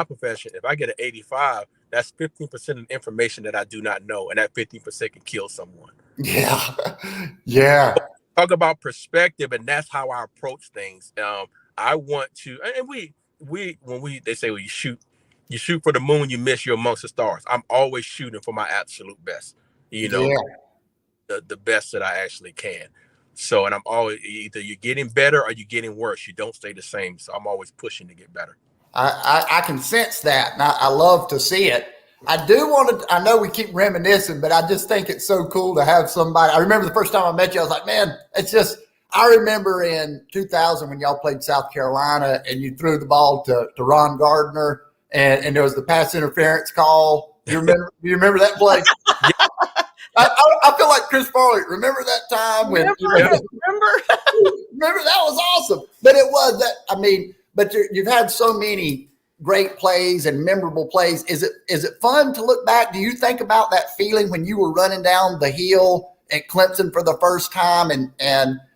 Speaker 3: profession, if I get an 85, that's 15% of the information that I do not know, and that 15% can kill someone.
Speaker 1: Yeah, yeah.
Speaker 3: Talk about perspective, and that's how I approach things. I want to, and they say, well, you shoot for the moon, you miss, you're amongst the stars. I'm always shooting for my absolute best, the best that I actually can. So, and I'm always, either you're getting better or you're getting worse. You don't stay the same. So I'm always pushing to get better.
Speaker 1: I can sense that. And I love to see it. I do want to, I know we keep reminiscing, but I just think it's so cool to have somebody. I remember the first time I met you, I was like, man, I remember in 2000 when y'all played South Carolina and you threw the ball to Ron Gardner and there was the pass interference call. You remember that play?
Speaker 3: Yeah.
Speaker 1: I feel like Chris Farley. Remember that time when
Speaker 2: remember
Speaker 1: that was awesome. But it was that. I mean, but you've had so many great plays and memorable plays. Is it fun to look back? Do you think about that feeling when you were running down the hill at Clemson for the first time,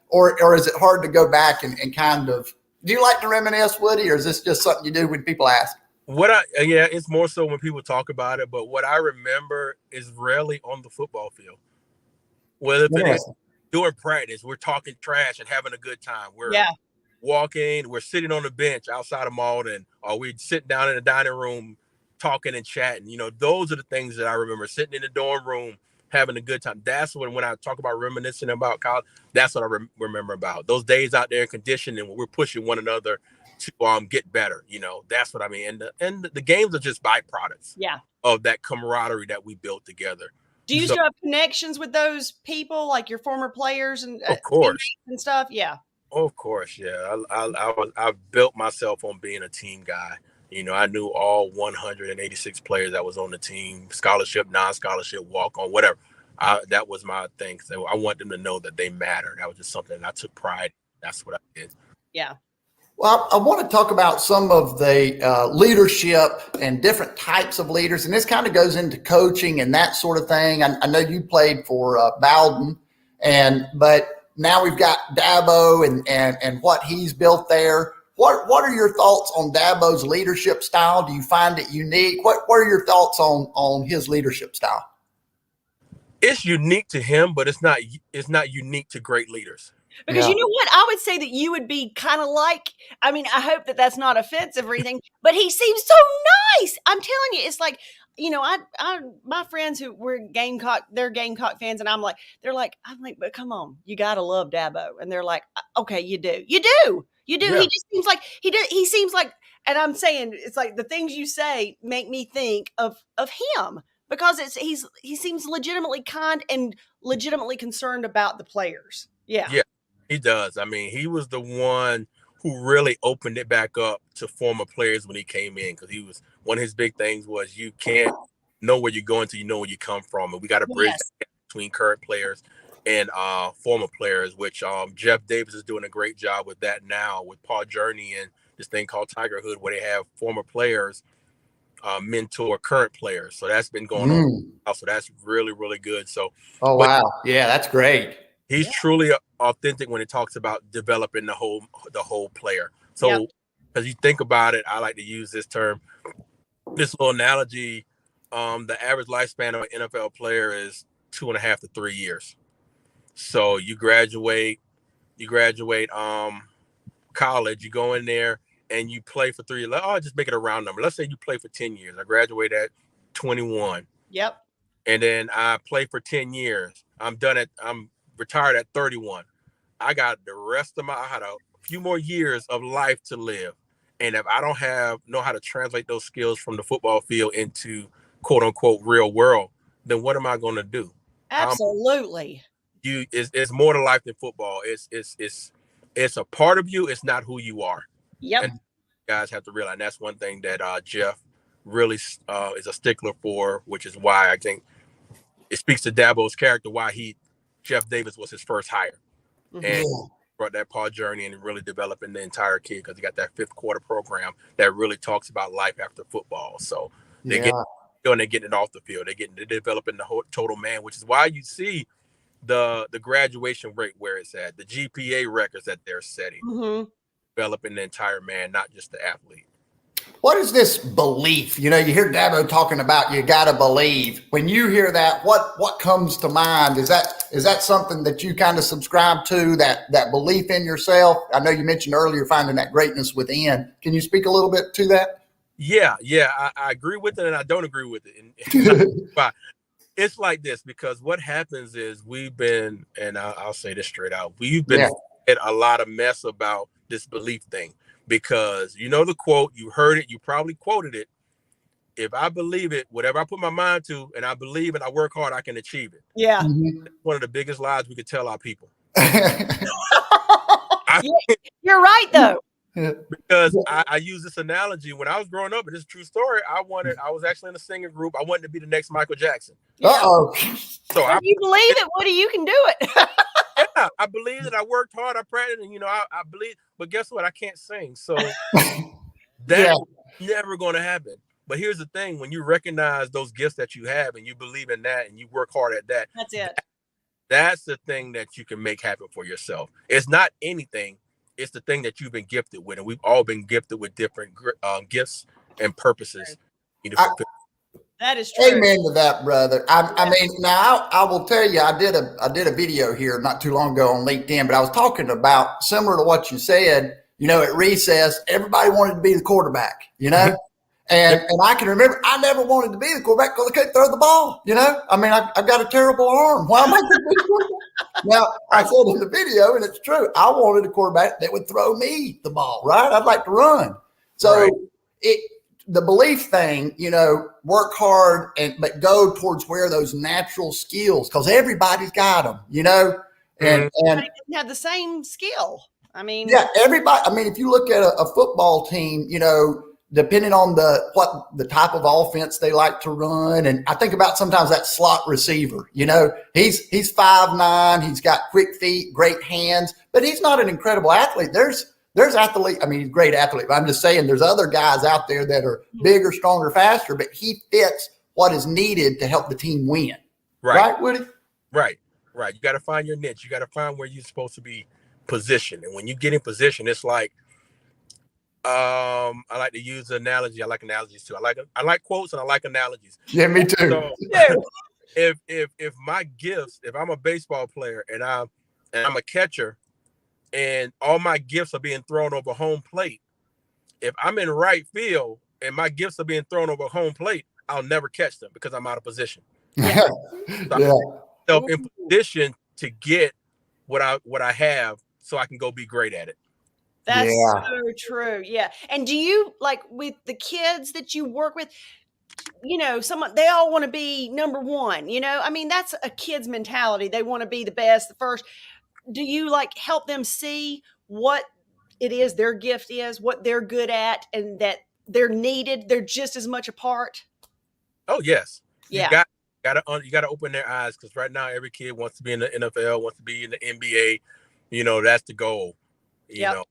Speaker 1: or is it hard to go back and kind of? Do you like to reminisce, Woody, or is this just something you do when people ask?
Speaker 3: It's more so when people talk about it, but what I remember is rarely on the football field. Whether it is during practice, we're talking trash and having a good time. We're walking, we're sitting on the bench outside of Malden, or we're sitting down in the dining room talking and chatting. Those are the things that I remember, sitting in the dorm room, having a good time. That's when I talk about reminiscing about college, that's what I remember about. Those days out there in conditioning when we're pushing one another to get better. That's what I mean. And the games are just byproducts of that camaraderie that we built together.
Speaker 2: Do you still have connections with those people, like your former players and
Speaker 3: of course
Speaker 2: and stuff? Yeah.
Speaker 3: Of course, yeah. I've built myself on being a team guy. I knew all 186 players that was on the team, scholarship, non-scholarship, walk-on, whatever. That was my thing. So I want them to know that they matter. That was just something that I took pride in. That's what I did.
Speaker 2: Yeah.
Speaker 1: Well, I want to talk about some of the leadership and different types of leaders. And this kind of goes into coaching and that sort of thing. I know you played for Bowden, but now we've got Dabo and what he's built there. What are your thoughts on Dabo's leadership style? Do you find it unique? What are your thoughts on his leadership style?
Speaker 3: It's unique to him, but it's not unique to great leaders.
Speaker 2: Because you know what? I would say that you would be kind of like, I mean, I hope that that's not offensive or anything, but he seems so nice. I'm telling you, it's like, my friends who were they're Gamecock fans. And I'm like, but come on, you got to love Dabo. And they're like, okay, you do. Yeah. He just seems like he seems like, and I'm saying, it's like the things you say make me think of him, because he seems legitimately kind and legitimately concerned about the players. Yeah.
Speaker 3: Yeah. He does. I mean, he was the one who really opened it back up to former players when he came in, because one of his big things was you can't know where you're going till you know where you come from. And we got to bridge between current players and former players, which Jeff Davis is doing a great job with that now with Paul Journey and this thing called Tigerhood, where they have former players mentor current players. So that's been going on. So that's really, really good. So,
Speaker 1: wow. Yeah, that's great.
Speaker 3: He's truly authentic when he talks about developing the whole player. So, as you think about it, I like to use this term, this little analogy. The average lifespan of an NFL player is 2.5 to 3 years. So you graduate college, you go in there and you play for 3 years. I'll just make it a round number. Let's say you play for 10 years. I graduate at 21.
Speaker 2: Yep.
Speaker 3: And then I play for 10 years. I'm retired at 31. I got I had a few more years of life to live. And if I don't know how to translate those skills from the football field into quote unquote real world, then what am I going to do?
Speaker 2: Absolutely.
Speaker 3: It's more to life than football. It's a part of you. It's not who you are.
Speaker 2: Yep.
Speaker 3: And guys have to realize, and that's one thing that Jeff really is a stickler for, which is why I think it speaks to Dabo's character, why Jeff Davis was his first hire. Mm-hmm. And brought that Paul Journey and really developing the entire kid, because he got that 5th quarter program that really talks about life after football. So they're getting it off the field. They're developing the whole total man, which is why you see the graduation rate where it's at, the GPA records that they're setting, developing the entire man, not just the athlete.
Speaker 1: What is this belief? You hear Dabo talking about you got to believe. When you hear that, what comes to mind? Is that something that you kind of subscribe to, that belief in yourself? I know you mentioned earlier finding that greatness within. Can you speak a little bit to that?
Speaker 3: Yeah, I agree with it and I don't agree with it. And it's like this, because what happens is we've been, and I'll say this straight out, we've been in a lot of mess about this belief thing. Because the quote, you heard it, you probably quoted it. If I believe it, whatever I put my mind to, and I believe and I work hard, I can achieve it.
Speaker 2: Yeah.
Speaker 3: That's one of the biggest lies we could tell our people.
Speaker 2: You're right, though.
Speaker 3: Because I use this analogy. When I was growing up, and it's a true story, I was actually in a singing group. I wanted to be the next Michael Jackson.
Speaker 1: Uh-oh.
Speaker 3: So
Speaker 2: if you believe it, Woody, you can do it.
Speaker 3: Yeah, I believe that I worked hard, I practiced, and I believe, but guess what? I can't sing. So that's never going to happen. But here's the thing, when you recognize those gifts that you have and you believe in that and you work hard at that,
Speaker 2: that's it.
Speaker 3: That's the thing that you can make happen for yourself. It's not anything. It's the thing that you've been gifted with. And we've all been gifted with different gifts and purposes.
Speaker 2: That is true.
Speaker 1: Amen to that, brother. I mean, now I will tell you, I did a video here not too long ago on LinkedIn, but I was talking about similar to what you said. At recess, everybody wanted to be the quarterback. And I can remember I never wanted to be the quarterback because I couldn't throw the ball. I mean, I've got a terrible arm. Why am I going to be the quarterback? Now, I said in the video, and it's true, I wanted a quarterback that would throw me the ball, right? I'd like to run. So the belief thing, work hard but go towards where those natural skills, because everybody's got them, and
Speaker 2: everybody doesn't have the same skill. I mean,
Speaker 1: everybody. I mean, if you look at a football team, depending on the type of offense they like to run. And I think about sometimes that slot receiver, he's 5'9", he's got quick feet, great hands, but he's not an incredible athlete. There's athlete. I mean, he's a great athlete, but I'm just saying there's other guys out there that are bigger, stronger, faster, but he fits what is needed to help the team win. Right, Woody?
Speaker 3: Right. You got to find your niche. You got to find where you're supposed to be positioned. And when you get in position, it's like, I like to use the analogy. I like analogies too. I like quotes and I like analogies.
Speaker 1: Yeah, me too.
Speaker 3: So if my gifts, if I'm a baseball player and I'm a catcher and all my gifts are being thrown over home plate, if I'm in right field and my gifts are being thrown over home plate, I'll never catch them because I'm out of position. So in position to get what I have so I can go be great at it.
Speaker 2: That's so true. Yeah. And do you, like, with the kids that you work with, they all want to be number one, I mean, that's a kid's mentality. They want to be the best, the first. Do you like help them see what it is their gift is, what they're good at, and that they're needed? They're just as much a part.
Speaker 3: Oh, yes.
Speaker 2: Yeah.
Speaker 3: You got to open their eyes, because right now every kid wants to be in the NFL, wants to be in the NBA. That's the goal. You know.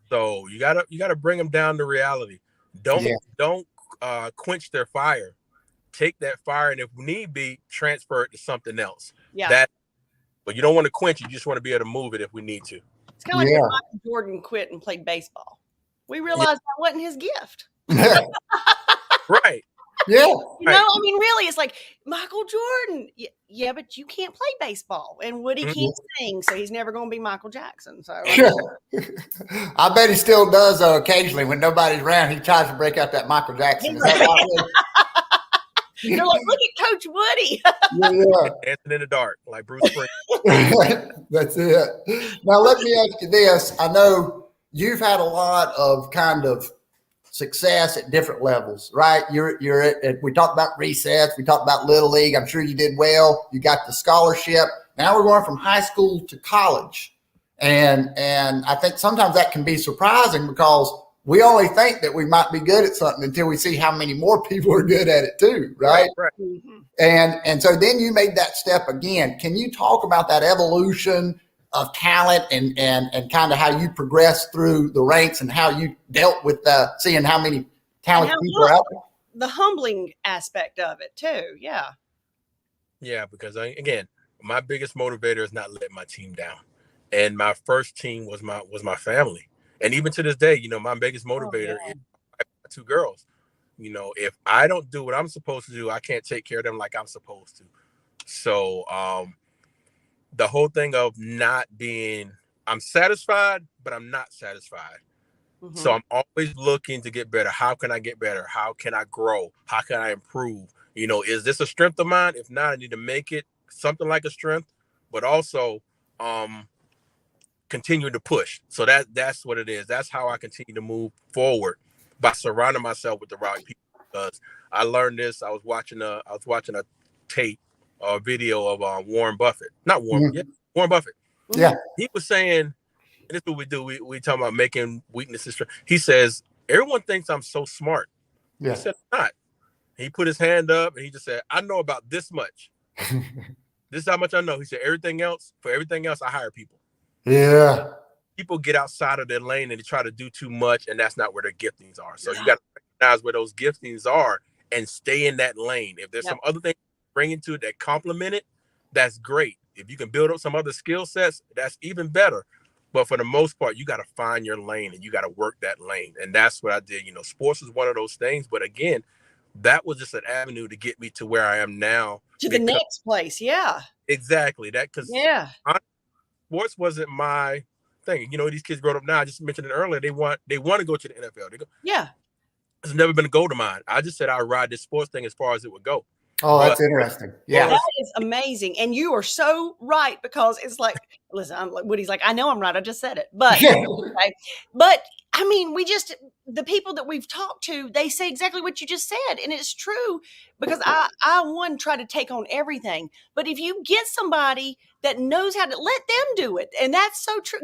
Speaker 3: So you gotta bring them down to reality. Don't quench their fire. Take that fire, and if need be, transfer it to something else.
Speaker 2: Yeah.
Speaker 3: But you don't want to quench it. You just want to be able to move it if we need to.
Speaker 2: It's kind of like when Michael Jordan quit and played baseball. We realized that wasn't his gift.
Speaker 3: Right.
Speaker 1: Yeah.
Speaker 2: I mean, really, it's like Michael Jordan. Yeah, but you can't play baseball. And Woody can't sing, so he's never going to be Michael Jackson. So
Speaker 1: I bet he still does, though, occasionally. When nobody's around, he tries to break out that Michael Jackson. Is that
Speaker 2: They're like, look at Coach Woody.
Speaker 3: Dancing in the dark, like Bruce Springsteen.
Speaker 1: That's it. Now, let me ask you this. I know you've had a lot of kind of success at different levels, right? You're at, we talked about recess, we talked about Little League. I'm sure you did well. You got the scholarship. Now we're going from high school to college. And I think sometimes that can be surprising because we only think that we might be good at something until we see how many more people are good at it too, right?
Speaker 3: Right.
Speaker 1: And so then you made that step again. Can you talk about that evolution of talent and kind of how you progressed through the ranks and how you dealt with seeing how many talented people are out there?
Speaker 2: The humbling aspect of it too. Yeah.
Speaker 3: Yeah, because again, my biggest motivator is not letting my team down. And my first team was my family. And even to this day, my biggest motivator is my 2 girls. If I don't do what I'm supposed to do, I can't take care of them like I'm supposed to. So the whole thing of I'm satisfied, but I'm not satisfied. Mm-hmm. So I'm always looking to get better. How can I get better? How can I grow? How can I improve? Is this a strength of mine? If not, I need to make it something like a strength, but also continue to push. So that's what it is. That's how I continue to move forward, by surrounding myself with the right people. Because I learned this. I was watching a tape or video of Warren Buffett. Not Warren, Warren Buffett.
Speaker 1: Yeah.
Speaker 3: He was saying, and this is what we do. We talk about making weaknesses. He says, everyone thinks I'm so smart. Yeah. He said, I'm not. He put his hand up and he just said, I know about this much. This is how much I know. He said, for everything else, I hire people.
Speaker 1: Yeah.
Speaker 3: People get outside of their lane and they try to do too much, and that's not where their giftings are. So you got to recognize where those giftings are and stay in that lane. If there's some other thing bring into it that complement it, that's great. If you can build up some other skill sets, that's even better. But for the most part, you got to find your lane and you got to work that lane. And that's what I did. Sports is one of those things. But again, that was just an avenue to get me to where I am now.
Speaker 2: To the next place. Yeah.
Speaker 3: Exactly. Sports wasn't my thing. These kids growing up now, I just mentioned it earlier, they want to go to the NFL. It's never been a goal of mine. I just said I'd ride this sports thing as far as it would go.
Speaker 1: Oh, that's interesting. Yeah.
Speaker 2: That is amazing. And you are so right, because it's like, listen, Woody's like, I know I'm right. I just said it. But, but I mean, the people that we've talked to, they say exactly what you just said. And it's true, because I try to take on everything. But if you get somebody that knows how to, let them do it. And that's so true.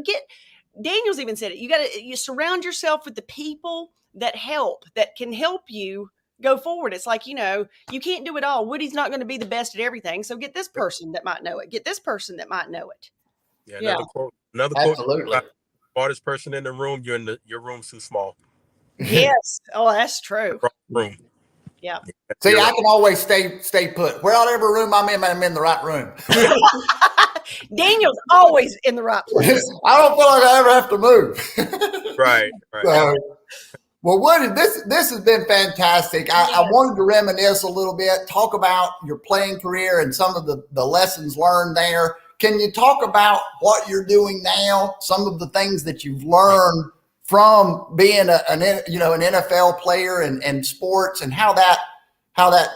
Speaker 2: Daniel's even said it. You surround yourself with the people that can help you go forward. It's like, you can't do it all. Woody's not going to be the best at everything. So get this person that might know it. Get this person that might know it.
Speaker 3: Yeah. Another quote. Absolutely. Smartest person in the room. Your room's too small.
Speaker 2: Yes. Oh, that's true.
Speaker 3: Room.
Speaker 2: Yeah.
Speaker 1: See, I can always stay put. Whatever room I'm in the right room.
Speaker 2: Daniel's always in the right place.
Speaker 1: I don't feel like I ever have to move.
Speaker 3: Right.
Speaker 1: So, well, Woody, this has been fantastic. I wanted to reminisce a little bit, talk about your playing career and some of the lessons learned there. Can you talk about what you're doing now, some of the things that you've learned from being an NFL player and sports, and how that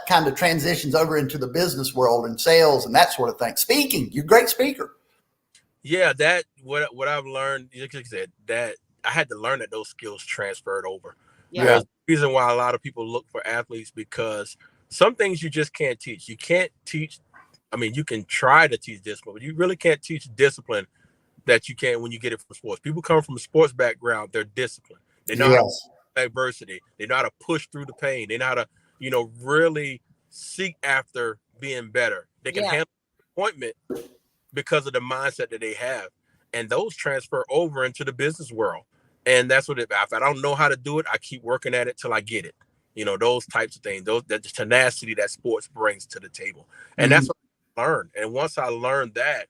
Speaker 1: kind of transitions over into the business world and sales and that sort of thing? Speaking, you're a great speaker.
Speaker 3: Yeah, that what I've learned, like I said, that I had to learn that those skills transferred over.
Speaker 2: Yeah.
Speaker 3: There's a reason why a lot of people look for athletes, because some things you just can't teach. You can't teach. I mean, you can try to teach discipline, but you really can't teach discipline that you can when you get it from sports. People come from a sports background, they're disciplined. They know how to diversity. They know how to push through the pain. They know how to, really seek after being better. They can handle disappointment because of the mindset that they have. And those transfer over into the business world. And that's what if I don't know how to do it, I keep working at it till I get it. Those types of things, that tenacity that sports brings to the table. And that's what I learned. And once I learned that,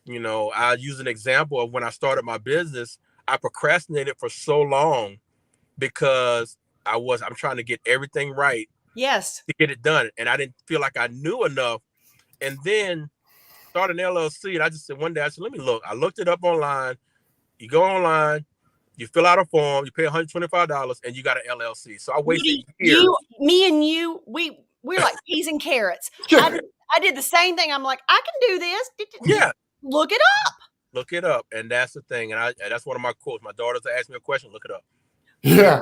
Speaker 3: I use an example of when I started my business. I procrastinated for so long because I'm trying to get everything right.
Speaker 2: Yes.
Speaker 3: To get it done. And I didn't feel like I knew enough. And then started an LLC. And I just said one day, I said, let me look. I looked it up online. You go online, you fill out a form, you pay $125, and you got an LLC. So I wasted years.
Speaker 2: Me and you, we're like peas and carrots. I did the same thing. I'm like, I can do this.
Speaker 3: Yeah.
Speaker 2: Look it up.
Speaker 3: Look it up. And that's the thing. And that's one of my quotes. My daughters ask me a question, look it up.
Speaker 1: Yeah.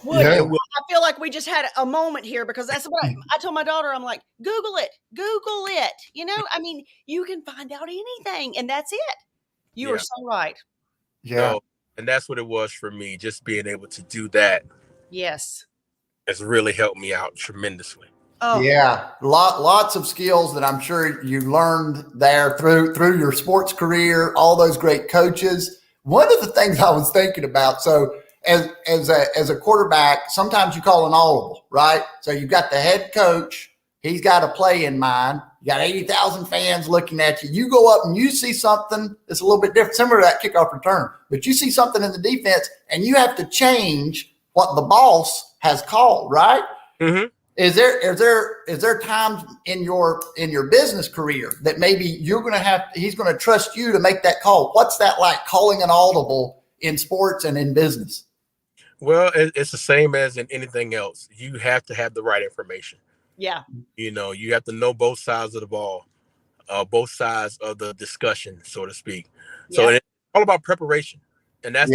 Speaker 2: Woody, I feel like we just had a moment here, because that's what I told my daughter. I'm like, Google it. I mean, you can find out anything, and that's it. You are so right.
Speaker 1: Yeah.
Speaker 3: So, and that's what it was for me. Just being able to do that.
Speaker 2: Yes.
Speaker 3: Has really helped me out tremendously.
Speaker 2: Oh.
Speaker 1: Yeah. Lots of skills that I'm sure you learned there through your sports career, all those great coaches. One of the things I was thinking about, so as a quarterback, sometimes you call an audible, right? So you've got the head coach, he's got a play in mind. You got 80,000 fans looking at you. You go up and you see something that's a little bit different, similar to that kickoff return, but you see something in the defense and you have to change what the boss has called, right?
Speaker 3: Mm-hmm.
Speaker 1: Is there times in your business career that maybe he's going to trust you to make that call? What's that like, calling an audible in sports and in business?
Speaker 3: Well, it's the same as in anything else. You have to have the right information.
Speaker 2: Yeah.
Speaker 3: You have to know both sides of the ball, both sides of the discussion, so to speak. So it's all about preparation. And that's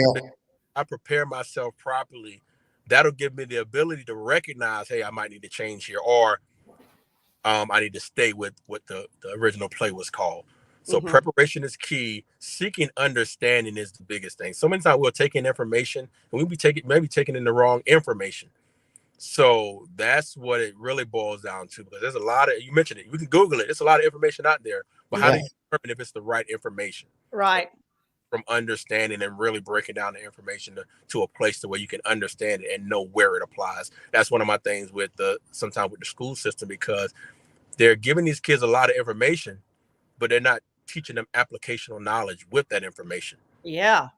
Speaker 3: I prepare myself properly. That'll give me the ability to recognize, hey, I might need to change here, or I need to stay with what the original play was called. So preparation is key. Seeking understanding is the biggest thing. So many times we'll take in information and we'll be taking in the wrong information. So that's what it really boils down to, because there's a lot of, you mentioned it, you can Google it. There's a lot of information out there, but how do you determine if it's the right information?
Speaker 2: Right.
Speaker 3: From understanding and really breaking down the information to a place to where you can understand it and know where it applies. That's one of my things with sometimes with the school system, because they're giving these kids a lot of information, but they're not teaching them applicational knowledge with that information.
Speaker 2: Yeah.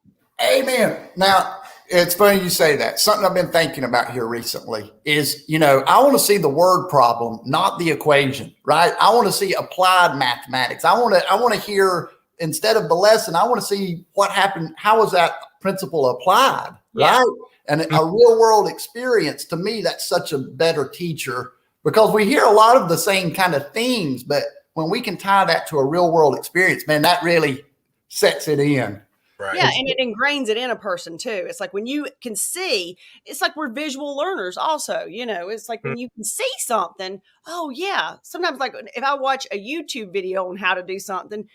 Speaker 1: Amen. Now, it's funny you say that. Something I've been thinking about here recently is, I want to see the word problem, not the equation, right? I want to see applied mathematics. I want to hear, instead of the lesson, I want to see what happened. How was that principle applied, right? And a real world experience, to me, that's such a better teacher, because we hear a lot of the same kind of things, but when we can tie that to a real world experience, man, that really sets it in.
Speaker 3: Right.
Speaker 2: Yeah, and it ingrains it in a person too. It's like when you can see, it's like we're visual learners also, it's like when you can see something, oh yeah. Sometimes like if I watch a YouTube video on how to do something,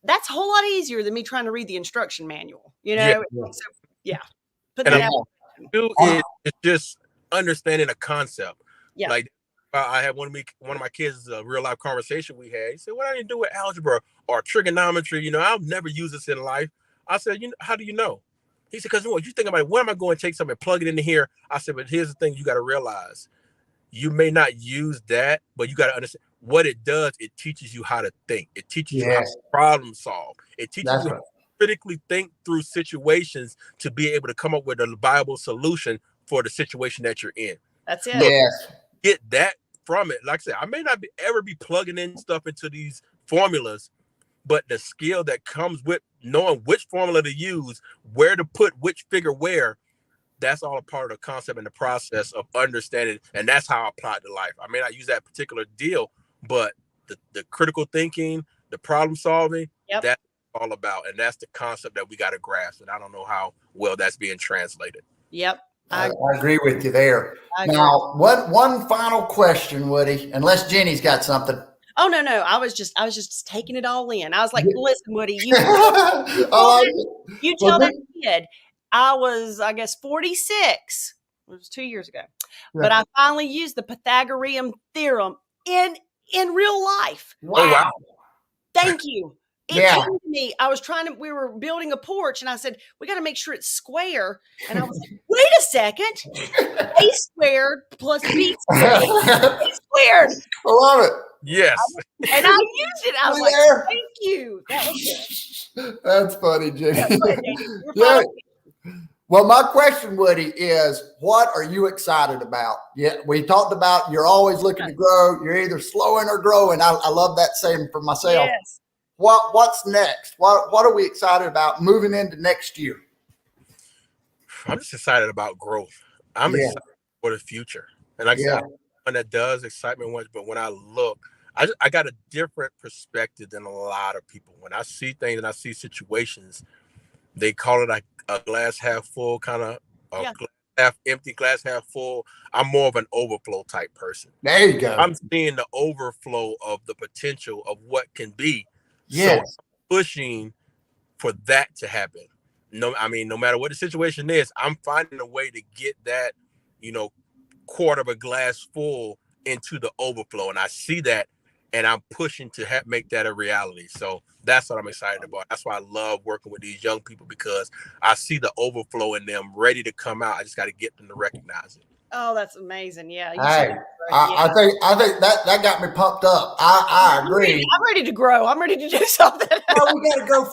Speaker 2: that's a whole lot easier than me trying to read the instruction manual, So, put that out.
Speaker 3: do is it's just understanding a concept.
Speaker 2: Yeah.
Speaker 3: Like I had one of my kids, a real life conversation we had. He said, "What do you do with algebra or trigonometry? You know, I'll never use this in life." I said, "You know, how do you know?" He said, "Because you think about it, when am I going to take something and plug it into here?" I said, "But here's the thing: you got to realize, you may not use that, but you got to understand what it does. It teaches you how to think. It teaches you how to problem solve. It teaches you how to critically think through situations to be able to come up with a viable solution for the situation that you're in."
Speaker 2: That's it.
Speaker 1: Yes.
Speaker 3: Get that from it. Like I said, I may not ever be plugging in stuff into these formulas, but the skill that comes with knowing which formula to use, where to put which figure where, that's all a part of the concept and the process of understanding. And that's how I apply it to life. I may not use that particular deal, but the critical thinking, the problem solving, that's all about. And that's the concept that we got to grasp. And I don't know how well that's being translated.
Speaker 2: Yep.
Speaker 1: I agree with you there. Now, one final question, Woody, unless Jenny's got something.
Speaker 2: Oh, no. I was just taking it all in. I was like, listen, Woody, you tell that kid I was, I guess, 46. It was 2 years ago. But I finally used the Pythagorean theorem in real life.
Speaker 1: Wow. Oh, wow.
Speaker 2: Thank you. It came to me. We were building a porch and I said, we got to make sure it's square. And I was like, wait a second. A squared plus B squared. A squared.
Speaker 1: I love it.
Speaker 3: Yes.
Speaker 2: And I used it. I was like, thank you. That was it.
Speaker 1: That's funny, Jenny. Well, my question, Woody, is what are you excited about? Yeah, we talked about you're always looking to grow. You're either slowing or growing. I love that saying for myself.
Speaker 2: Yes.
Speaker 1: What's next? What are we excited about moving into next year?
Speaker 3: I'm just excited about growth. I'm excited for the future. And like I said, one that does excite me much, but when I look, I got a different perspective than a lot of people. When I see things and I see situations, they call it a glass half full kind of, glass half empty, glass half full. I'm more of an overflow type person.
Speaker 1: There you go.
Speaker 3: I'm seeing the overflow of the potential of what can be.
Speaker 1: Yes.
Speaker 3: So I'm pushing for that to happen. No matter what the situation is, I'm finding a way to get that, quarter of a glass full into the overflow. And I see that and I'm pushing to make that a reality. So that's what I'm excited about. That's why I love working with these young people, because I see the overflow in them ready to come out. I just got to get them to recognize it.
Speaker 2: Oh, that's amazing. Yeah.
Speaker 1: I think that got me pumped up. I agree.
Speaker 2: I'm ready to grow. I'm ready to do something.
Speaker 1: Well, we got to go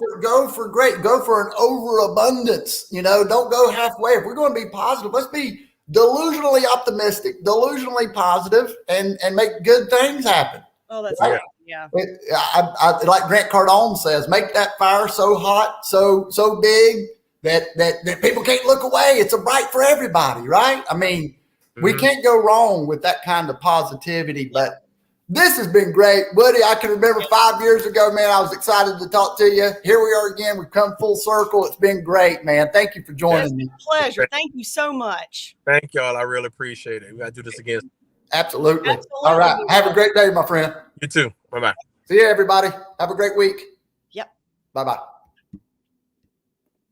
Speaker 1: for an overabundance. Don't go halfway. If we're going to be positive, let's be delusionally optimistic, delusionally positive, and make good things happen.
Speaker 2: Oh, that's right. Yeah.
Speaker 1: I like Grant Cardone says, make that fire so hot, so big that people can't look away. It's a bright for everybody, right? I mean, we can't go wrong with that kind of positivity. But this has been great, Woody. I can remember 5 years ago, man. I was excited to talk to you. Here we are again. We've come full circle. It's been great, man. Thank you for joining me.
Speaker 2: Pleasure. Thank you so much.
Speaker 3: Thank y'all. I really appreciate it. We got to do this again.
Speaker 1: Absolutely. All right. Have a great day, my friend.
Speaker 3: You too. Bye-bye.
Speaker 1: See you, everybody. Have a great week.
Speaker 2: Yep.
Speaker 1: Bye-bye.